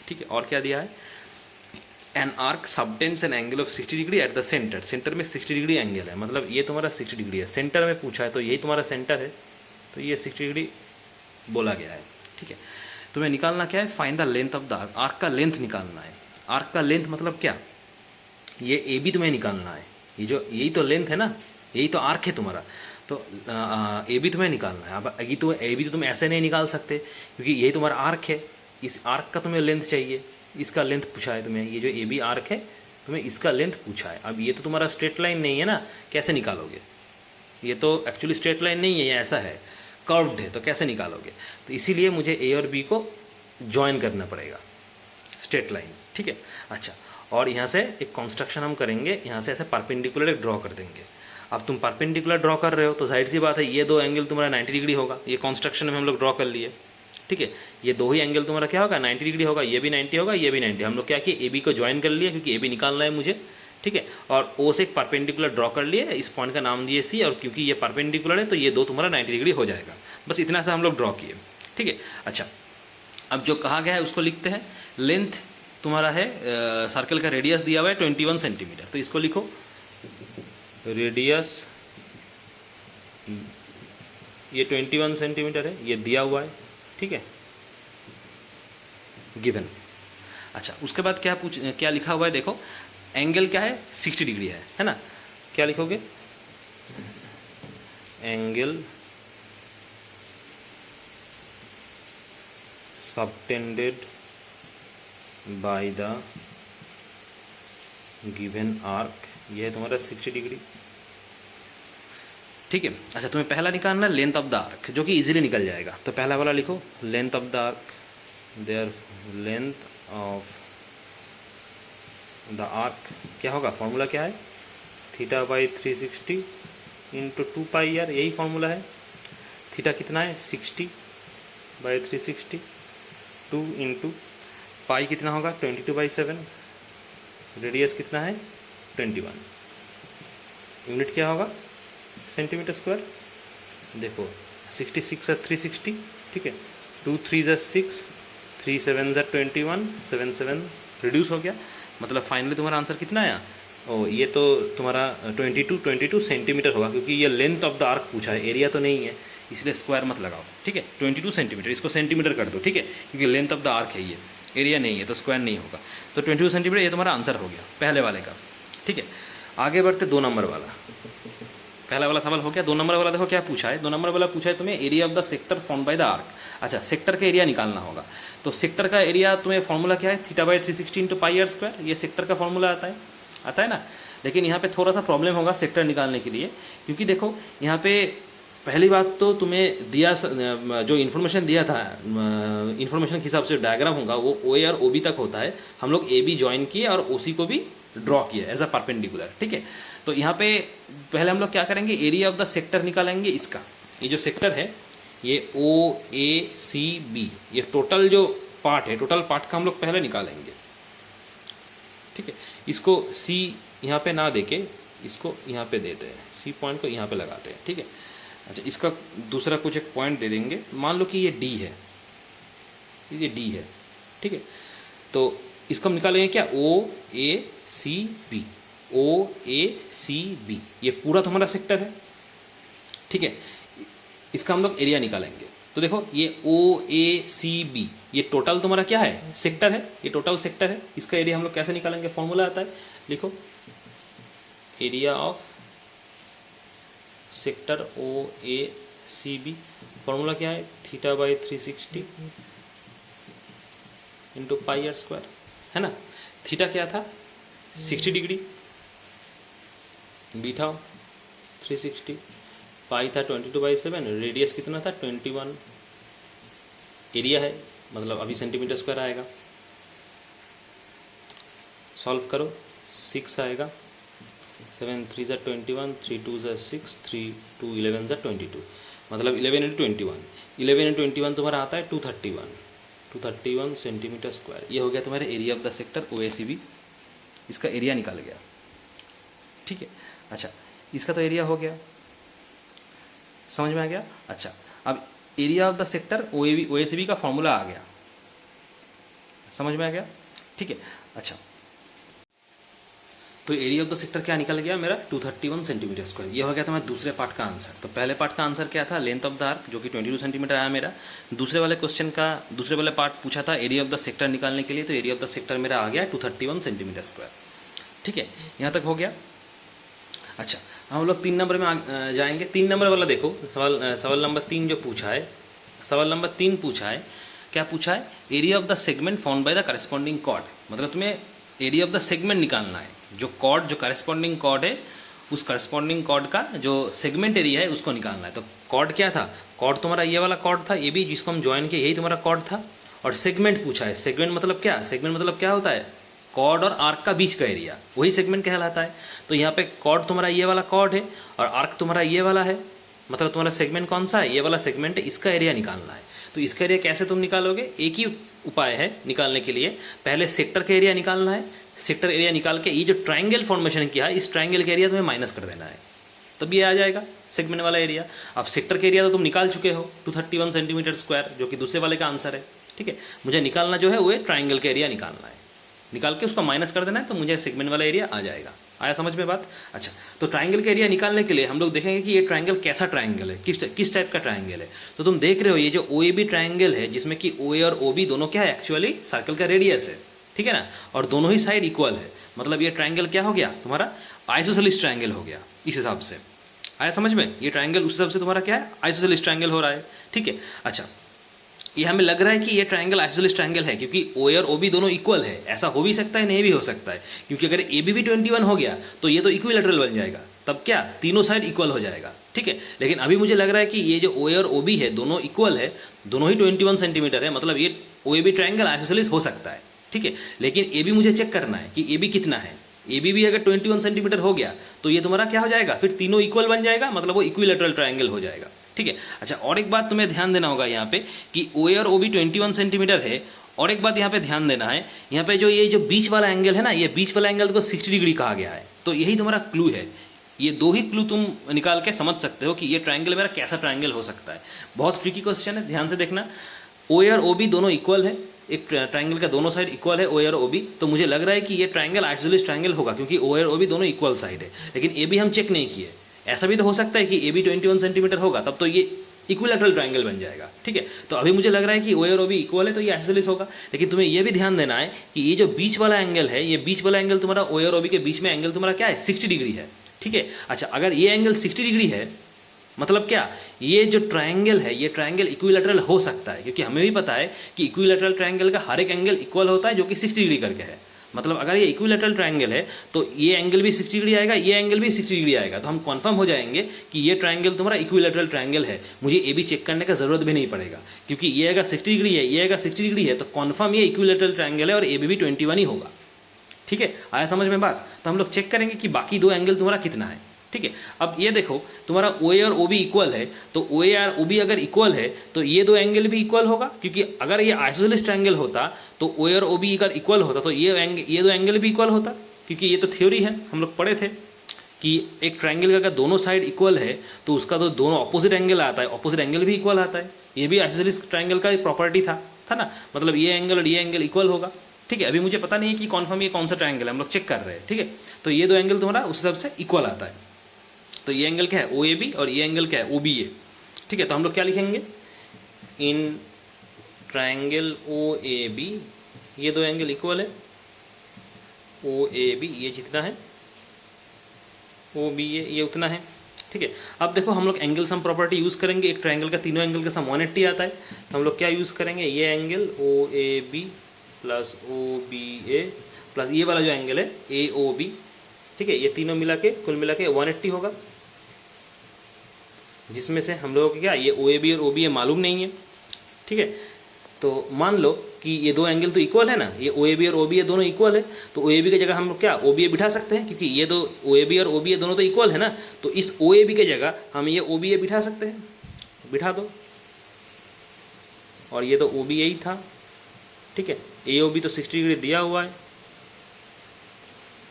ठीक है, और क्या दिया है, N arc subtends an angle of 60 degree at the centre, centre में 60 डिग्री एंगल है, मतलब ये तुम्हारा 60 डिग्री है। सेंटर में पूछा है तो यही तुम्हारा सेंटर है, तो ये 60 डिग्री बोला गया है। ठीक है, तुम्हें निकालना क्या है, find the length of the arc, arc का लेंथ निकालना है। आर्क का लेंथ मतलब क्या, ये ए बी तुम्हें निकालना है, ये जो यही तो लेंथ है ना, यही तो आर्क है तुम्हारा, तो ए बी तुम्हें निकालना है। अब ए बी तो तुम ऐसे नहीं निकाल सकते, क्योंकि यही तुम्हारा आर्क है, इस आर्क का तुम्हें लेंथ चाहिए, इसका लेंथ पूछा है तुम्हें, ये जो ए बी आर्क है तुम्हें इसका लेंथ पूछा है। अब ये तो तुम्हारा स्ट्रेट लाइन नहीं है ना, कैसे निकालोगे, ये तो एक्चुअली स्ट्रेट लाइन नहीं है, ये ऐसा है, कर्व्ड है, तो कैसे निकालोगे। तो इसीलिए मुझे ए और बी को ज्वाइन करना पड़ेगा, स्ट्रेट लाइन। ठीक है, अच्छा, और यहाँ से एक कंस्ट्रक्शन हम करेंगे, यहाँ से ऐसे परपेंडिकुलर एक ड्रॉ कर देंगे। अब तुम परपेंडिकुलर ड्रॉ कर रहे हो तो जाहिर सी बात है ये दो एंगल तुम्हारा 90 डिग्री होगा, ये कॉन्स्ट्रक्शन में हम लोग ड्रॉ कर लिए। ठीक है, ये दो ही एंगल तुम्हारा क्या होगा, 90 डिग्री होगा, ये भी 90 होगा, ये भी 90। हम लोग क्या किए, ए बी को ज्वाइन कर लिए, क्योंकि ए बी निकालना है मुझे। ठीक है, और ओ से एक परपेंडिकुलर ड्रॉ कर लिए, इस पॉइंट का नाम दिए सी, और क्योंकि ये परपेंडिकुलर है तो ये दो तुम्हारा 90 डिग्री हो जाएगा। बस इतना सा हम लोग ड्रॉ किए। ठीक है, अच्छा, अब जो कहा गया है उसको लिखते हैं। लेंथ तुम्हारा है, सर्कल का रेडियस दिया हुआ है 21 सेंटीमीटर, तो इसको लिखो, रेडियस ये 21 सेंटीमीटर है, ये दिया हुआ है। ठीक है, गिवन। अच्छा, उसके बाद क्या लिखा हुआ है, देखो एंगल क्या है, 60 डिग्री है ना। क्या लिखोगे, angle subtended by the given arc, ये है तुम्हारा 60 डिग्री। ठीक है, अच्छा, तुम्हें पहला निकालना है लेंथ ऑफ द आर्क, जो कि इजीली निकल जाएगा। तो पहला वाला लिखो, length of the arc, there length of the arc क्या होगा, फॉर्मूला क्या है, थीटा बाई 360 इंटू 2πr, यही फॉर्मूला है। थीटा कितना है 60/360, 2 इंटू पाई कितना होगा 22/7, रेडियस कितना है 21, यूनिट क्या होगा सेंटीमीटर स्क्वायर। देखो 66 और 360, ठीक है, 2 3 6, 3 7 21, 7 7 रिड्यूस हो गया, मतलब फाइनली तुम्हारा आंसर कितना आया। ओ ये तो तुम्हारा 22 सेंटीमीटर होगा, क्योंकि ये लेंथ ऑफ द आर्क पूछा है, एरिया तो नहीं है, इसलिए स्क्वायर मत लगाओ, ठीक है। 22 सेंटीमीटर, इसको सेंटीमीटर कर दो, ठीक है, क्योंकि लेंथ ऑफ द आर्क है, ये एरिया नहीं है तो स्क्वायर नहीं होगा। तो 22 सेंटीमीटर ये तुम्हारा आंसर हो गया पहले वाले का, ठीक है। आगे बढ़ते 2 नंबर वाला। पहला वाला सवाल हो गया, 2 नंबर वाला देखो क्या पूछा है। 2 नंबर वाला पूछा है तुम्हें area of the sector form by the arc. अच्छा, सेक्टर का एरिया निकालना होगा, तो सेक्टर का एरिया तुम्हें फॉर्मूला क्या है, θ/360 इंटू πr², ये सेक्टर का फॉर्मूला आता है ना। लेकिन यहाँ पे थोड़ा सा प्रॉब्लम होगा सेक्टर निकालने के लिए, क्योंकि देखो यहाँ पे पहली बात तो तुम्हें दिया जो इन्फॉर्मेशन दिया था, इन्फॉर्मेशन के हिसाब से डायग्राम होगा वो OA और OB तक होता है। हम लोग AB ज्वाइन किए और OC को भी ड्रॉ किया एज अ परपेंडिकुलर, ठीक है। तो यहाँ पे पहले हम लोग क्या करेंगे, एरिया ऑफ द सेक्टर निकालेंगे इसका। ये जो सेक्टर है ये OACB, ये टोटल जो पार्ट है, टोटल पार्ट का हम लोग पहले निकालेंगे, ठीक है। इसको C यहाँ पे ना देके इसको यहाँ पे देते हैं, C पॉइंट को यहाँ पे लगाते हैं, ठीक है। अच्छा, इसका दूसरा कुछ एक पॉइंट दे देंगे, मान लो कि ये D है, ये D है, ठीक है। तो इसको हम निकालेंगे क्या, OACB, ये पूरा तुम्हारा सेक्टर है, ठीक है। इसका हम लोग एरिया निकालेंगे। तो देखो ये OACB, ये टोटल तुम्हारा क्या है, सेक्टर है, ये टोटल सेक्टर है। इसका एरिया हम लोग कैसे निकालेंगे, फॉर्मूला आता है, लिखो area of sector OACB, formula क्या है, θ/360 इंटू πr², है ना। थीटा क्या था 60 डिग्री, बी था 360, पाई था 22/7, रेडियस कितना था 21, एरिया है मतलब अभी सेंटीमीटर स्क्वायर आएगा। सॉल्व करो, 6 आएगा, 7 3 21, 3 2 6, 3 2 11 22, मतलब 11 इंटू 21, 11 इंटू 21 तुम्हारा आता है 231 सेंटीमीटर स्क्वायर। ये हो गया तुम्हारे area of the sector OACB, इसका एरिया निकाल गया, ठीक है। अच्छा, इसका तो एरिया हो गया, समझ में आ गया। अच्छा, अब area of the sector OACB का फॉर्मूला आ गया, समझ में आ गया, ठीक है। अच्छा, तो एरिया ऑफ द सेक्टर क्या निकल गया मेरा 231 सेंटीमीटर स्क्वायर। ये हो गया तुम्हारा दूसरे पार्ट का आंसर। तो पहले पार्ट का आंसर क्या था, लेंथ ऑफ द आर्क, जो कि 22 सेंटीमीटर आया मेरा। दूसरे वाले क्वेश्चन का दूसरे वाले पार्ट पूछा था एरिया ऑफ द सेक्टर निकालने के लिए, तो एरिया ऑफ द सेक्टर मेरा आ गया 231 सेंटीमीटर स्क्वायर, ठीक है। यहाँ तक हो गया। अच्छा, हम लोग 3 नंबर में जाएंगे। 3 नंबर वाला देखो, सवाल नंबर 3 जो पूछा है, सवाल नंबर 3 पूछा है, क्या पूछा है, area of the segment found by the corresponding chord. मतलब तुम्हें एरिया ऑफ द सेगमेंट निकालना है, जो कॉर्ड, जो करस्पॉन्डिंग कॉर्ड है, उस करस्पॉन्डिंग कॉर्ड का जो सेगमेंट एरिया है उसको निकालना है। तो कॉर्ड क्या था, कॉर्ड तुम्हारा ये वाला कॉर्ड था, ये भी जिसको हम ज्वाइन किए, यही तुम्हारा कॉर्ड था। और सेगमेंट पूछा है, सेगमेंट मतलब क्या, सेगमेंट मतलब क्या होता है, कॉर्ड और आर्क का बीच का एरिया, वही सेगमेंट कहलाता है। तो यहाँ पे कॉर्ड तुम्हारा ये वाला कॉर्ड है और आर्क तुम्हारा ये वाला है, मतलब तुम्हारा सेगमेंट कौन सा है, ये वाला सेगमेंट है, इसका एरिया निकालना है। तो इसका एरिया कैसे तुम निकालोगे, एक ही उपाय है निकालने के लिए, पहले सेक्टर का एरिया निकालना है। सेक्टर एरिया निकाल के ये जो ट्रायंगल फॉर्मेशन किया है, इस ट्रायंगल का एरिया तुम्हें माइनस कर देना है, तब ये आ जाएगा सेगमेंट वाला एरिया। अब सेक्टर का एरिया तो तुम निकाल चुके हो 231 सेंटीमीटर स्क्वायर, जो कि दूसरे वाले का आंसर है, ठीक है। मुझे निकालना जो है वो ट्रायंगल का एरिया निकालना है, निकाल के उसको माइनस कर देना है, तो मुझे सेगमेंट वाला एरिया आ जाएगा। आया समझ में बात। अच्छा, तो ट्रायंगल का एरिया निकालने के लिए हम लोग देखेंगे कि ये ट्रायंगल कैसा ट्रायंगल है, किस टाइप का ट्रायंगल है। तो तुम देख रहे हो ये जो OAB ट्रायंगल है, जिसमें कि OA और OB दोनों क्या है, एक्चुअली सर्कल का रेडियस है, ठीक है ना, और दोनों ही साइड इक्वल है। मतलब ये ट्रायंगल क्या हो गया तुम्हारा, आइसोसेलेस ट्रायंगल हो गया इस हिसाब से। आया समझ में, ये ट्रायंगल उस हिसाब से तुम्हारा क्या है, आइसोसेलेस ट्रायंगल हो रहा है, ठीक है। अच्छा, ये हमें लग रहा है कि ये ट्रायंगल आइसोसेलेस ट्रायंगल है, क्योंकि OA और OB दोनों इक्वल है। ऐसा हो भी सकता है, नहीं भी हो सकता है, क्योंकि अगर AB भी 21 हो गया तो ये तो इक्विलैटरल बन जाएगा, तब क्या तीनों साइड इक्वल हो जाएगा, ठीक है। लेकिन अभी मुझे लग रहा है कि ये जो OA और OB है दोनों इक्वल है, दोनों ही 21 सेंटीमीटर है, मतलब ये OAB ट्रायंगल आइसोसेलेस हो सकता है, ठीक है। लेकिन AB मुझे चेक करना है कि AB कितना है, ए बी भी अगर 21 सेंटीमीटर हो गया तो ये तुम्हारा क्या हो जाएगा, फिर तीनों इक्वल बन जाएगा, मतलब वो इक्विलैटरल ट्रायंगल हो जाएगा। ठीक है। अच्छा, और एक बात तुम्हें ध्यान देना होगा यहाँ पे कि ओ ए और ओ बी 21 सेंटीमीटर है। और एक बात यहाँ पे ध्यान देना है, यहाँ पे जो ये जो बीच वाला एंगल है ना, ये बीच वाला एंगल को 60 डिग्री कहा गया है। तो यही तुम्हारा क्लू है। ये दो ही क्लू तुम निकाल के समझ सकते हो कि ये ट्रायंगल मेरा कैसा ट्रायंगल हो सकता है। बहुत ट्रिकी क्वेश्चन है, ध्यान से देखना। ओ ए और ओ बी दोनों इक्वल है, एक ट्रायंगल का दोनों साइड इक्वल है ओ ए और ओ बी, तो मुझे लग रहा है कि ये ट्रायंगल आइसोसेलेस ट्रायंगल होगा, क्योंकि ओ ए और ओ बी दोनों इक्वल साइड है। लेकिन ए बी हम चेक नहीं किए। ऐसा भी तो हो सकता है कि ए बी 21 सेंटीमीटर होगा, तब तो ये इक्विलैटरल ट्रायंगल बन जाएगा। ठीक है। तो अभी मुझे लग रहा है कि ओ ए और ओ बी इक्वल है, तो ये आइसोसेलेस होगा। लेकिन तुम्हें ये भी ध्यान देना है कि ये जो बीच वाला एंगल है, ये बीच वाला एंगल तुम्हारा ओ ए और ओ बी के बीच में एंगल तुम्हारा क्या है, 60 डिग्री है। ठीक है। अच्छा, अगर ये एंगल 60 डिग्री है, मतलब क्या, ये जो ट्रायंगल है ये ट्रायंगल इक्विलैटरल हो सकता है, क्योंकि हमें भी पता है कि इक्विलैटरल ट्रायंगल का हर एक एंगल इक्वल होता है जो कि 60 डिग्री करके है। मतलब अगर ये इक्विलैटरल ट्रायंगल है तो ये एंगल भी 60 डिग्री आएगा, ये एंगल भी 60 डिग्री आएगा। तो हम कंफर्म हो जाएंगे कि ये ट्रायंगल तुम्हारा इक्विलैटरल ट्रायंगल है। मुझे ए बी चेक करने का जरूरत भी नहीं पड़ेगा, क्योंकि ये अगर 60 डिग्री है, ये अगर 60 डिग्री है, तो कन्फर्म ये इक्विलैटरल ट्रायंगल है और ए बी भी 21 ही होगा। ठीक है, आया समझ में बात। तो हम लोग चेक करेंगे कि बाकी दो एंगल तुम्हारा कितना है। ठीक है। अब ये देखो, तुम्हारा ओ ए और ओ बी इक्वल है, तो ओ ए और ओ बी अगर इक्वल है तो ये दो एंगल भी इक्वल होगा, क्योंकि अगर ये आइसोसेलेस ट्रायंगल होता तो ओ ए और ओ बी अगर इक्वल होता तो ये दो एंगल भी इक्वल होता, क्योंकि ये तो थ्योरी है, हम लोग पढ़े थे कि एक ट्रायंगल का अगर दोनों साइड इक्वल है तो उसका तो दोनों ऑपोजिट एंगल आता है, ऑपोजिट एंगल भी इक्वल आता है। ये भी आइसोसेलेस ट्रायंगल का प्रॉपर्टी था ना, मतलब ये एंगल और ये एंगल इक्वल होगा। ठीक है। अभी मुझे पता नहीं है कि कॉन्फर्म ये कौन सा ट्रायंगल है, हम लोग चेक कर रहे हैं। ठीक है। तो ये दो एंगल तुम्हारा उस हिसाब से इक्वल आता है। तो ये एंगल क्या है, ओ ए बी, और ये एंगल क्या है, ओ बी ए। ठीक है। तो हम लोग क्या लिखेंगे, in triangle O A B, ये दो एंगल इक्वल है, ओ ए बी ये जितना है, ओ बी ए ये उतना है। ठीक है। अब देखो, हम लोग एंगल सम प्रॉपर्टी यूज़ करेंगे। एक ट्रायंगल का तीनों एंगल का सम 180 आता है, तो हम लोग क्या यूज़ करेंगे, ये angle O A B plus O B A plus ये वाला जो एंगल है ए ओ बी। ठीक है। ये तीनों मिला के कुल मिला के 180 होगा, जिसमें से हम लोगों को क्या, ये ओ ए बी और ओ बी ए मालूम नहीं है। ठीक है। तो मान लो कि ये दो एंगल तो इक्वल है ना, ये ओ ए बी और ओ बी ए दोनों इक्वल है, तो ओ ए बी की जगह हम लोग क्या ओ बी ए बिठा सकते हैं, क्योंकि ये दो ओ ए बी और ओ बी ए दोनों तो इक्वल है ना। तो इस ओ ए बी की जगह हम ये ओ बी ए बिठा सकते हैं, बिठा दो। और ये तो ओ बी ए ही था। ठीक है। ए ओ बी तो 60 डिग्री दिया हुआ है।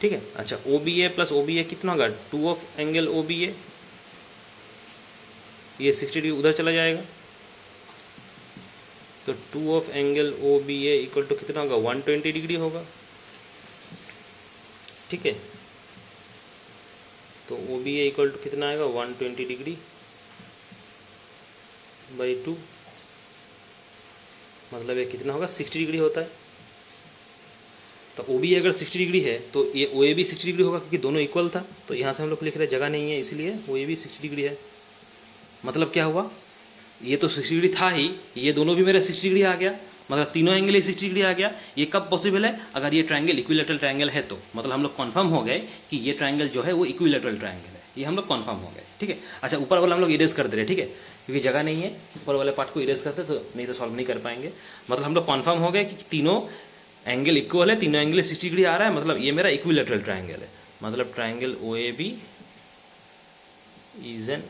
ठीक है। अच्छा, O B A plus O B A कितना होगा, 2 of angle O B A, ये 60 डिग्री उधर चला जाएगा, तो 2 of angle O B A equal to कितना होगा, 120 डिग्री होगा। ठीक है। तो O B A equal to कितना आएगा, 120 डिग्री बाई 2, मतलब ये कितना होगा, 60 डिग्री होता है। तो ओ बी अगर 60 डिग्री है तो ये ओ ए भी 60 डिग्री होगा, क्योंकि दोनों इक्वल था। तो यहाँ से हम लोग लिख रहे जगह नहीं है, इसलिए ओ ए भी 60 डिग्री है। मतलब क्या हुआ, ये तो 60 डिग्री था ही, ये दोनों भी मेरा 60 डिग्री आ गया, मतलब तीनों एंगल ही 60 डिग्री आ गया। ये कब पॉसिबल है, अगर ये ट्रायंगल इक्विलैटरल ट्रायंगल है तो। मतलब हम लोग कंफर्म हो गए कि ये ट्रायंगल जो है वो इक्विलैटरल ट्रायंगल है, ये हम लोग कंफर्म हो गए। ठीक है। अच्छा, ऊपर वाला हम लोग इरेज कर दे रहे, ठीक है, क्योंकि जगह नहीं है, ऊपर वाले पार्ट को इरेज करते तो नहीं तो सॉल्व नहीं कर पाएंगे। मतलब हम लोग कंफर्म हो गए कि तीनों एंगल इक्वल है, तीनों एंगल 60 डिग्री आ रहा है, मतलब ये मेरा इक्विलैटरल ट्रायंगल है। मतलब triangle O A B is an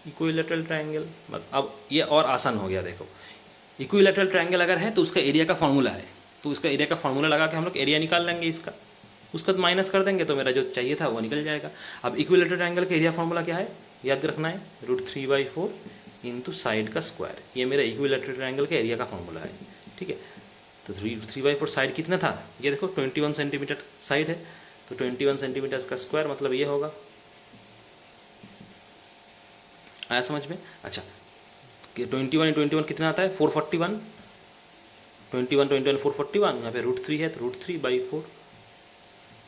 equilateral triangle. अब ये और आसान हो गया। देखो, इक्विलैटरल ट्रायंगल अगर है तो उसका एरिया का फॉर्मूला है, तो उसका एरिया का फॉर्मूला लगा के हम लोग एरिया निकाल लेंगे इसका, उसका माइनस कर देंगे तो मेरा जो चाहिए था वो निकल जाएगा। अब इक्विलैटरल ट्रायंगल का एरिया फॉर्मूला क्या है, याद रखना है, √3/4 इंटू साइड का स्क्वायर। ये मेरा इक्विलैटरल ट्रायंगल का एरिया का फॉर्मूला है। ठीक है। तो 3/4 साइड कितना था, ये देखो 21 सेंटीमीटर साइड है, तो 21 सेंटीमीटर का स्क्वायर मतलब ये होगा। आया समझ में। अच्छा, 21 कितना आता है, 441, 21 441, यहाँ पे √3 है तो √3/4,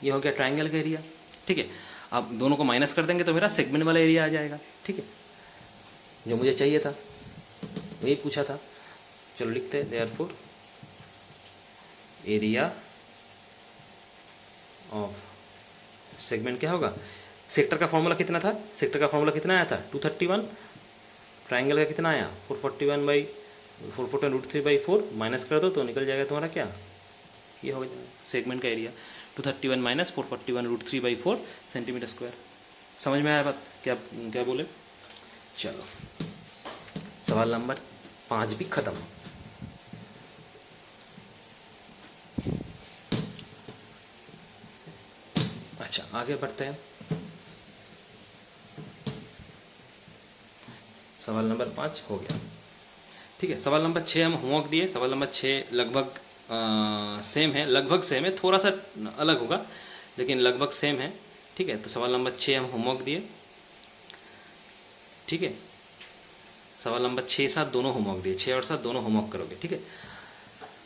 ये हो गया ट्रायंगल का एरिया। ठीक है। अब दोनों को माइनस कर देंगे तो मेरा सेगमेंट वाला एरिया आ जाएगा। ठीक है, जो मुझे चाहिए था वही पूछा था। चलो लिखते हैं, देयरफॉर एरिया ऑफ सेगमेंट क्या होगा, सेक्टर का फॉर्मूला कितना था, सेक्टर का फॉर्मूला कितना आया था 231, ट्रायंगल का कितना आया 441 √3/4, माइनस कर दो तो निकल जाएगा तुम्हारा क्या, ये हो गया सेगमेंट का एरिया। 231 minus 441√3/4 centimetre square. समझ में आया बात क्या क्या बोले? चलो सवाल नंबर 5 भी खत्म। अच्छा आगे बढ़ते हैं। सवाल नंबर 5 हो गया, ठीक है। सवाल नंबर 6 हम होमवर्क दिए। सवाल नंबर 6 लगभग सेम है, लगभग सेम है, थोड़ा सा अलग होगा लेकिन लगभग सेम है, ठीक है। तो सवाल नंबर 6 हम होमवर्क दिए, ठीक है। सवाल नंबर 6 7 दोनों होमवर्क दिए, 6 और 7 दोनों होमवर्क करोगे, ठीक है।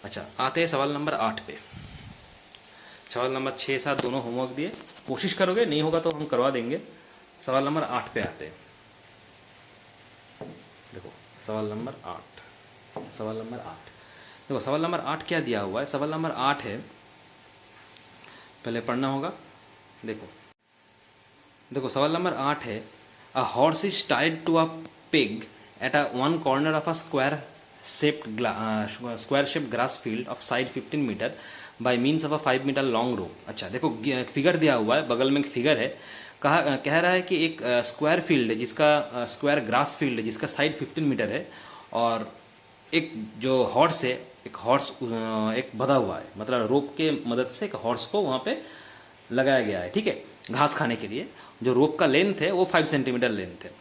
अच्छा आते हैं सवाल नंबर 8 पे। सवाल नंबर 6 7 दोनों होमवर्क दिए, कोशिश करोगे, नहीं होगा तो हम करवा देंगे। सवाल नंबर 8 पे आते हैं। देखो सवाल नंबर 8, सवाल नंबर 8 देखो सवाल नंबर 8 क्या दिया हुआ है। सवाल नंबर 8 है, पहले पढ़ना होगा। देखो देखो सवाल नंबर 8 है, a horse is tied to a pig at a one corner of a square shaped grass field of side 15 metre by means of a 5 metre long rope. अच्छा देखो फिगर दिया हुआ है, बगल में एक फिगर है, कह रहा है कि एक स्क्वायर फील्ड है जिसका स्क्वायर ग्रास फील्ड है जिसका साइड 15 मीटर है, और एक जो हॉर्स है, एक हॉर्स एक बधा हुआ है, मतलब रोप के मदद से एक हॉर्स को वहाँ पे लगाया गया है, ठीक है, घास खाने के लिए। जो रोप का लेंथ है वो 5 सेंटीमीटर लेंथ है,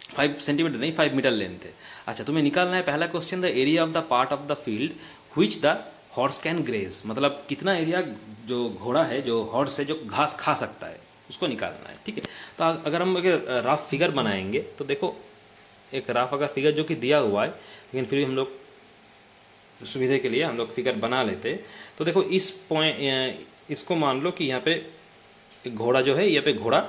5 सेंटीमीटर नहीं 5 मीटर लेंथ है। अच्छा तुम्हें निकालना है पहला question, the area of the part of the field which the horse can graze, मतलब कितना एरिया जो घोड़ा है, जो हॉर्स है, जो घास खा सकता है, उसको निकालना है, ठीक है। तो अगर हम अगर रफ फिगर बनाएंगे तो देखो एक रफ अगर फिगर जो कि दिया हुआ है, लेकिन फिर भी हम लोग सुविधा के लिए हम लोग फिगर बना लेते। तो देखो इस पॉइंट, इसको मान लो कि यहाँ पे घोड़ा जो है, यहाँ पे घोड़ा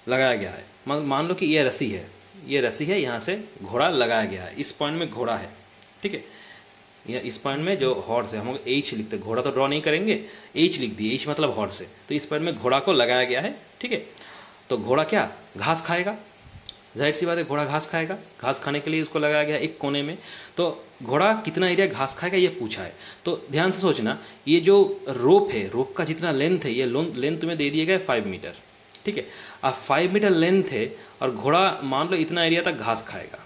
लगाया गया है। मान लो कि ये रस्सी है, ये रस्सी है, यहाँ से घोड़ा लगाया गया है, इस पॉइंट में घोड़ा है, ठीक है। या इस पॉइंट में जो हॉर्स है, हम लोग एच लिखते, घोड़ा तो ड्रॉ नहीं करेंगे, एच लिख दिए, एच मतलब हॉर्स है। तो इस पॉइंट में घोड़ा को लगाया गया है, ठीक है। तो घोड़ा क्या घास खाएगा, जाहिर सी बात है घोड़ा घास खाएगा, घास खाने के लिए उसको लगाया गया एक कोने में। तो घोड़ा कितना एरिया घास खाएगा ये पूछा है। तो ध्यान से सोचना, ये जो रोप है, रोप का जितना लेंथ है, ये लेंथ तुम्हें दे दिया गया 5 मीटर, ठीक है। अब 5 मीटर लेंथ है और घोड़ा मान लो इतना एरिया तक घास खाएगा।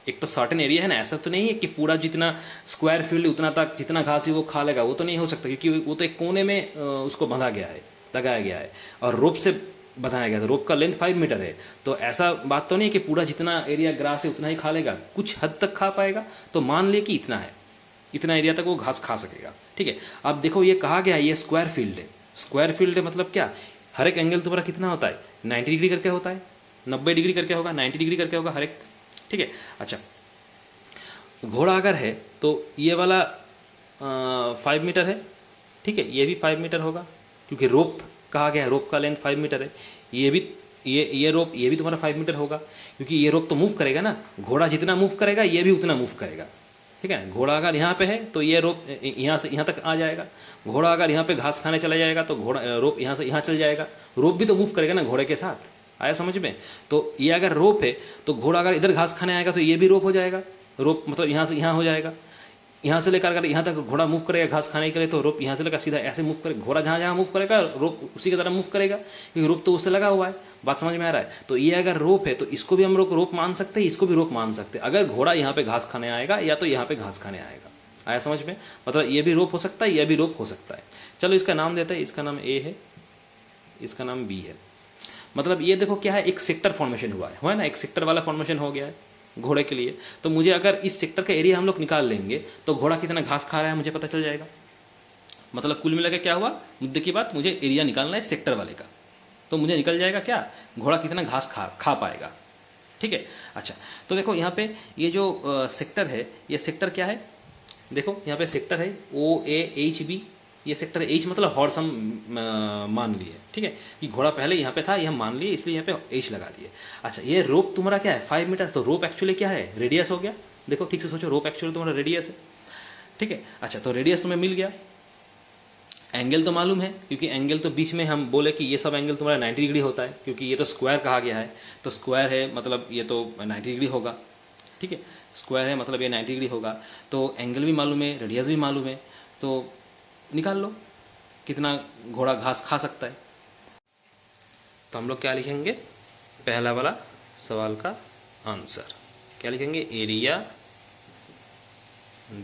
एक तो सर्टेन एरिया है ना, ऐसा तो नहीं है कि पूरा जितना स्क्वायर फील्ड उतना तक जितना घास है वो खा लेगा, वो तो नहीं हो सकता, क्योंकि वो तो एक कोने में उसको बंधा गया है, लगाया गया है, और रोप से बताया गया था। रोप का लेंथ 5 मीटर है, तो ऐसा बात तो नहीं कि पूरा जितना एरिया ग्रास है उतना ही खा लेगा, कुछ हद तक खा पाएगा। तो मान लिए कि इतना है, इतना एरिया तक वो घास खा सकेगा, ठीक है। अब देखो ये कहा गया ये स्क्वायर फील्ड है, स्क्वायर फील्ड है मतलब क्या, हर एक एंगल तुम्हारा कितना होता है 90 डिग्री करके होता है, 90 डिग्री करके होगा, 90 डिग्री करके होगा हर एक, ठीक है। अच्छा घोड़ा अगर है तो ये वाला 5 मीटर है, ठीक है, ये भी 5 मीटर होगा क्योंकि रोप कहा गया है, रोप का लेंथ 5 मीटर है। ये भी ये रोप ये भी तुम्हारा 5 मीटर होगा, क्योंकि ये रोप तो मूव करेगा ना, घोड़ा जितना मूव करेगा ये भी उतना मूव करेगा, ठीक है। घोड़ा अगर यहाँ पे है तो ये रोप यहाँ से यहाँ तक आ जाएगा, घोड़ा अगर यहाँ पे घास खाने चला जाएगा तो घोड़ा रोप यहाँ से यहाँ चल जाएगा, रोप भी तो मूव करेगा ना घोड़े के साथ, आया समझ में। तो ये अगर रोप है तो घोड़ा अगर इधर घास खाने आएगा तो ये भी रोप हो जाएगा, रोप मतलब यहाँ से यहाँ हो जाएगा, यहाँ से लेकर अगर यहाँ तक घोड़ा मूव करेगा घास खाने के लिए तो रोप यहाँ से लेकर सीधा ऐसे मूव करेगा, घोड़ा जहाँ जहाँ मूव करेगा रोप उसी की तरह मूव करेगा, क्योंकि रोप तो उससे लगा हुआ है। बात समझ में आ रहा है। तो ये अगर रोप है तो इसको भी हम लोग रोप मान सकते हैं, इसको भी रोप मान सकते हैं, अगर घोड़ा यहाँ पे घास खाने आएगा या तो यहाँ पे घास खाने आएगा, आया समझ में। मतलब ये भी रोप हो सकता है, यह भी रोप हो सकता है। चलो इसका नाम देते हैं, इसका नाम ए है, इसका नाम बी है। मतलब ये देखो क्या है, एक सेक्टर फॉर्मेशन हुआ है ना, एक सेक्टर वाला फॉर्मेशन हो गया है घोड़े के लिए। तो मुझे अगर इस सेक्टर का एरिया हम लोग निकाल लेंगे तो घोड़ा कितना घास खा रहा है मुझे पता चल जाएगा। मतलब कुल मिलाकर क्या हुआ, मुद्दे की बात, मुझे एरिया निकालना है सेक्टर वाले का, तो मुझे निकल जाएगा क्या, घोड़ा कितना घास खा पाएगा, ठीक है। अच्छा तो देखो यहाँ पे ये जो सेक्टर है, ये सेक्टर क्या है, देखो यहाँ पे सेक्टर है OAHB, ये सेक्टर H मतलब हॉर्स हम मान लिए, ठीक है, कि घोड़ा पहले यहाँ पे था, ये हम मान लिए इसलिए यहाँ पे H लगा दिए। अच्छा ये रोप तुम्हारा क्या है 5 मीटर, तो रोप एक्चुअली क्या है रेडियस हो गया। देखो ठीक से सोचो, रोप एक्चुअली तुम्हारा रेडियस है, ठीक है। अच्छा तो रेडियस तुम्हें मिल गया, एंगल तो मालूम है, क्योंकि एंगल तो बीच में हम बोले कि ये सब एंगल तुम्हारा 90 डिग्री होता है, क्योंकि ये तो स्क्वायर कहा गया है, तो स्क्वायर है मतलब ये तो 90 डिग्री होगा, ठीक है, स्क्वायर है मतलब ये 90 डिग्री होगा। तो एंगल भी मालूम है, रेडियस भी मालूम है, तो निकाल लो। कितना घोड़ा घास खा सकता है। तो हम लोग क्या लिखेंगे, पहला वाला सवाल का आंसर क्या लिखेंगे, area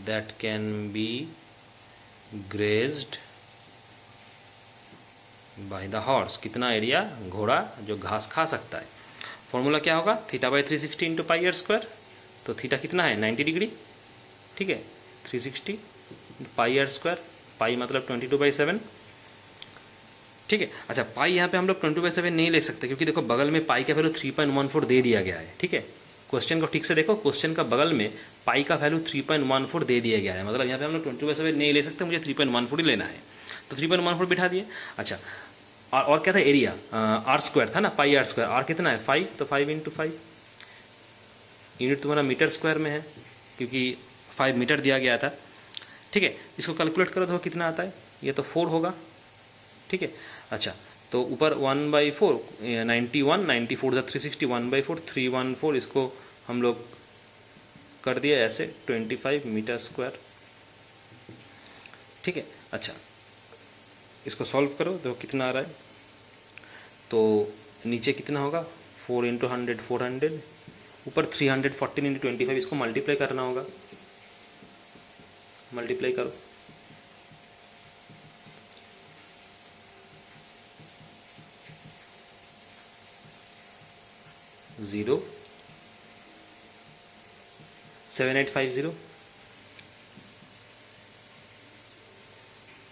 that can be grazed by the horse, कितना एरिया घोड़ा जो घास खा सकता है। फॉर्मूला क्या होगा, θ/360 इंटू पाई आर स्क्वायर। तो थीटा कितना है 90 डिग्री, ठीक है, 360 पाई आर स्क्वायर, पाई मतलब 22/7, ठीक है। अच्छा पाई यहाँ पे हम लोग 22/7 नहीं ले सकते क्योंकि देखो बगल में पाई का वैल्यू 3.14 दे दिया गया है, ठीक है। क्वेश्चन को ठीक से देखो, क्वेश्चन का बगल में पाई का वैल्यू 3.14 दे दिया गया है, मतलब यहाँ पे हम लोग 22/7 नहीं ले सकते, मुझे 3.14 ही लेना है, तो 3.14 बिठा दिए। अच्छा और क्या था, एरिया आर स्क्वायर था ना, पाई आर स्क्वायर, आर कितना है 5, तो 5 × 5, यूनिट तुम्हारा मीटर स्क्वायर में है क्योंकि 5 मीटर दिया गया था, ठीक है। इसको कैलकुलेट करो तो कितना आता है, ये तो 4 होगा, ठीक है। अच्छा तो ऊपर 1/4 91, 94 360, 1/4 314, इसको हम लोग कर दिया ऐसे 25 मीटर स्क्वायर, ठीक है। अच्छा इसको सॉल्व करो तो कितना आ रहा है, तो नीचे कितना होगा 4 × 100 400, ऊपर 314 × 25, इसको मल्टीप्लाई करना होगा, मल्टीप्लाई करो, जीरो 7850,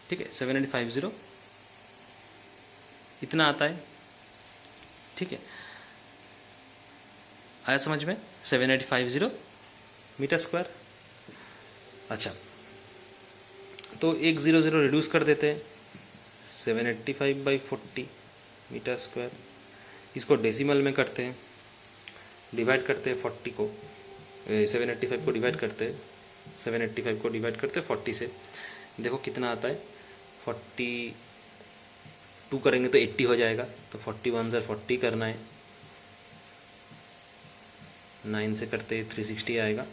ठीक है 7850 इतना आता है, ठीक है। आया समझ में, 7850 मीटर स्क्वायर। अच्छा तो 100 रिड्यूस कर देते हैं, 785/40 मीटर स्क्वायर, इसको डेसिमल में करते हैं, डिवाइड करते हैं 40 को, 785 को डिवाइड करते हैं, 785 को डिवाइड करते हैं 40 से, देखो कितना आता है, 42 करेंगे तो 80 हो जाएगा, तो 41 से 40 करना है, 9 से करते 360 आएगा,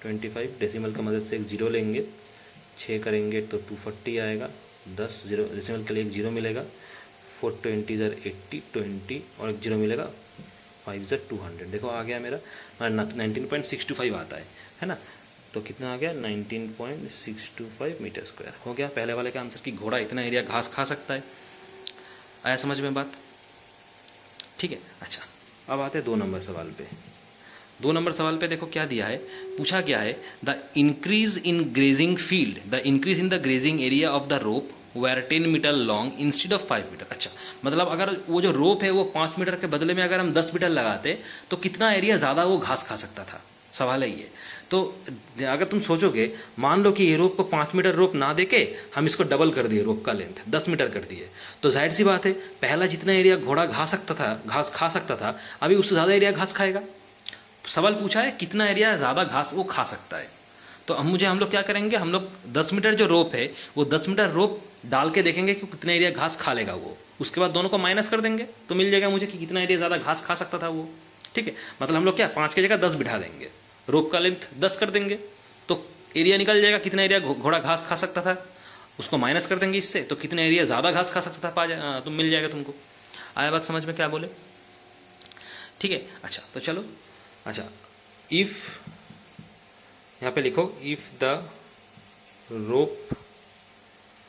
25 डेसिमल की मदद से एक जीरो लेंगे, 6 करेंगे तो 240 आएगा, 10 जीरो डेसिमल के लिए एक जीरो मिलेगा, 420 80 20 और एक जीरो मिलेगा, 5 200, देखो आ गया मेरा 19.625 आता है ना। तो कितना आ गया 19.625 मीटर स्क्वायर हो गया पहले वाले का आंसर कि घोड़ा इतना एरिया घास खा सकता है। आया समझ में बात, ठीक है। अच्छा अब आते हैं 2 नंबर सवाल पे। 2 नंबर सवाल पे देखो क्या दिया है, पूछा क्या है, the increase in grazing field, the increase in the grazing area of the rope were 10 metre long instead of 5 metre. अच्छा मतलब अगर वो जो रोप है वो 5 मीटर के बदले में अगर हम 10 मीटर लगाते तो कितना एरिया ज़्यादा वो घास खा सकता था, सवाल है ये। तो अगर तुम सोचोगे, मान लो कि ये रोप को 5 मीटर रोप ना देके हम इसको डबल कर दिए, रोप का लेंथ 10 मीटर कर दिए, तो जाहिर सी बात है पहला जितना एरिया घोड़ा घास खा सकता था अभी उससे ज़्यादा एरिया घास खाएगा। सवाल पूछा है कितना एरिया ज़्यादा घास वो खा सकता है, तो हम लोग क्या करेंगे, हम लोग 10 मीटर जो रोप है वो 10 मीटर रोप डाल के देखेंगे कि कितना एरिया घास खा लेगा वो, उसके बाद दोनों को माइनस कर देंगे तो मिल जाएगा मुझे कि कितना एरिया ज़्यादा घास खा सकता था वो, ठीक है। मतलब हम लोग क्या 5 की जगह 10 बिठा देंगे, रोप का लेंथ 10 कर देंगे तो एरिया निकल जाएगा कितना एरिया घोड़ा घास खा सकता था, उसको माइनस कर देंगे इससे तो कितना एरिया ज़्यादा घास खा सकता था तो मिल जाएगा तुमको। आया बात समझ में क्या बोले, ठीक है। अच्छा तो चलो, अच्छा इफ़ यहाँ पे लिखो, इफ़ द रोप,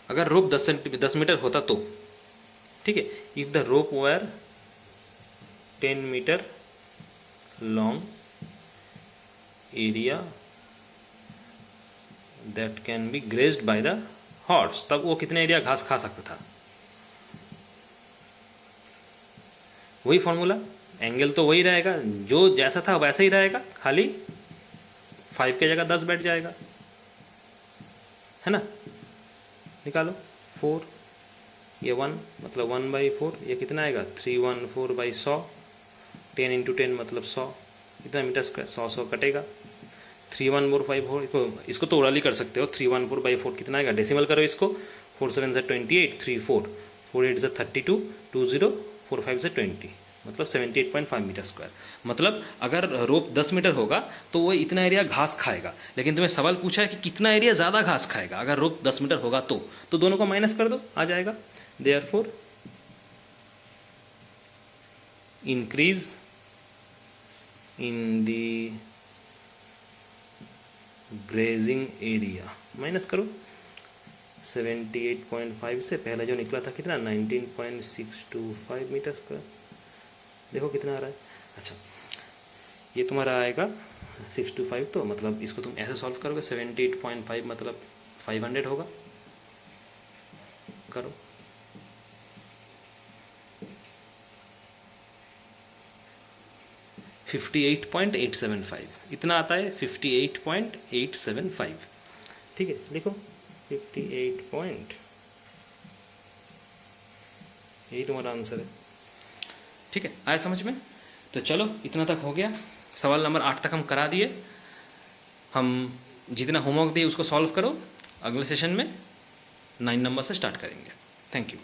अगर रोप 10 मीटर होता तो, ठीक है, if the rope were 10 metre long area that can be grazed by the horse, तब वो कितने एरिया घास खा सकता था। वही फॉर्मूला, एंगल तो वही रहेगा, जो जैसा था वैसा ही रहेगा, खाली 5 की जगह 10 बैठ जाएगा, है ना। निकालो 4, ये 1 मतलब 1/4, ये कितना आएगा 314/100, 10 × 10 मतलब 100, कितना मीटर स्क्वायर, 100 कटेगा, 314/4, इसको तो ओरली कर सकते हो, 314/4 कितना आएगा, डेसिमल करो इसको, 4 7 28, 34, 4 8 32, 20, 4 5 20, मतलब 78.5 मीटर स्क्वायर। मतलब अगर रोप 10 मीटर होगा तो वो इतना एरिया घास खाएगा, लेकिन तुम्हें सवाल पूछा है कि कितना एरिया ज़्यादा घास खाएगा अगर रोप 10 मीटर होगा तो दोनों को माइनस कर दो, आ जाएगा। Therefore increase in the grazing area, minus करो 78.5 से पहले जो निकला था कितना 19.625 मीटर स्क्वायर, देखो कितना आ रहा है। अच्छा ये तुम्हारा आएगा 625, तो मतलब इसको तुम ऐसे सॉल्व करोगे 78.5 मतलब 500 होगा, करो। $58.875 इतना आता है, 58.875, ठीक है लिखो 58 यही तुम्हारा आंसर है, ठीक है। आया समझ में? तो चलो इतना तक हो गया, सवाल नंबर 8 तक हम करा दिए। हम जितना होमवर्क दिए उसको सॉल्व करो, अगले सेशन में 9 नंबर से स्टार्ट करेंगे। Thank you.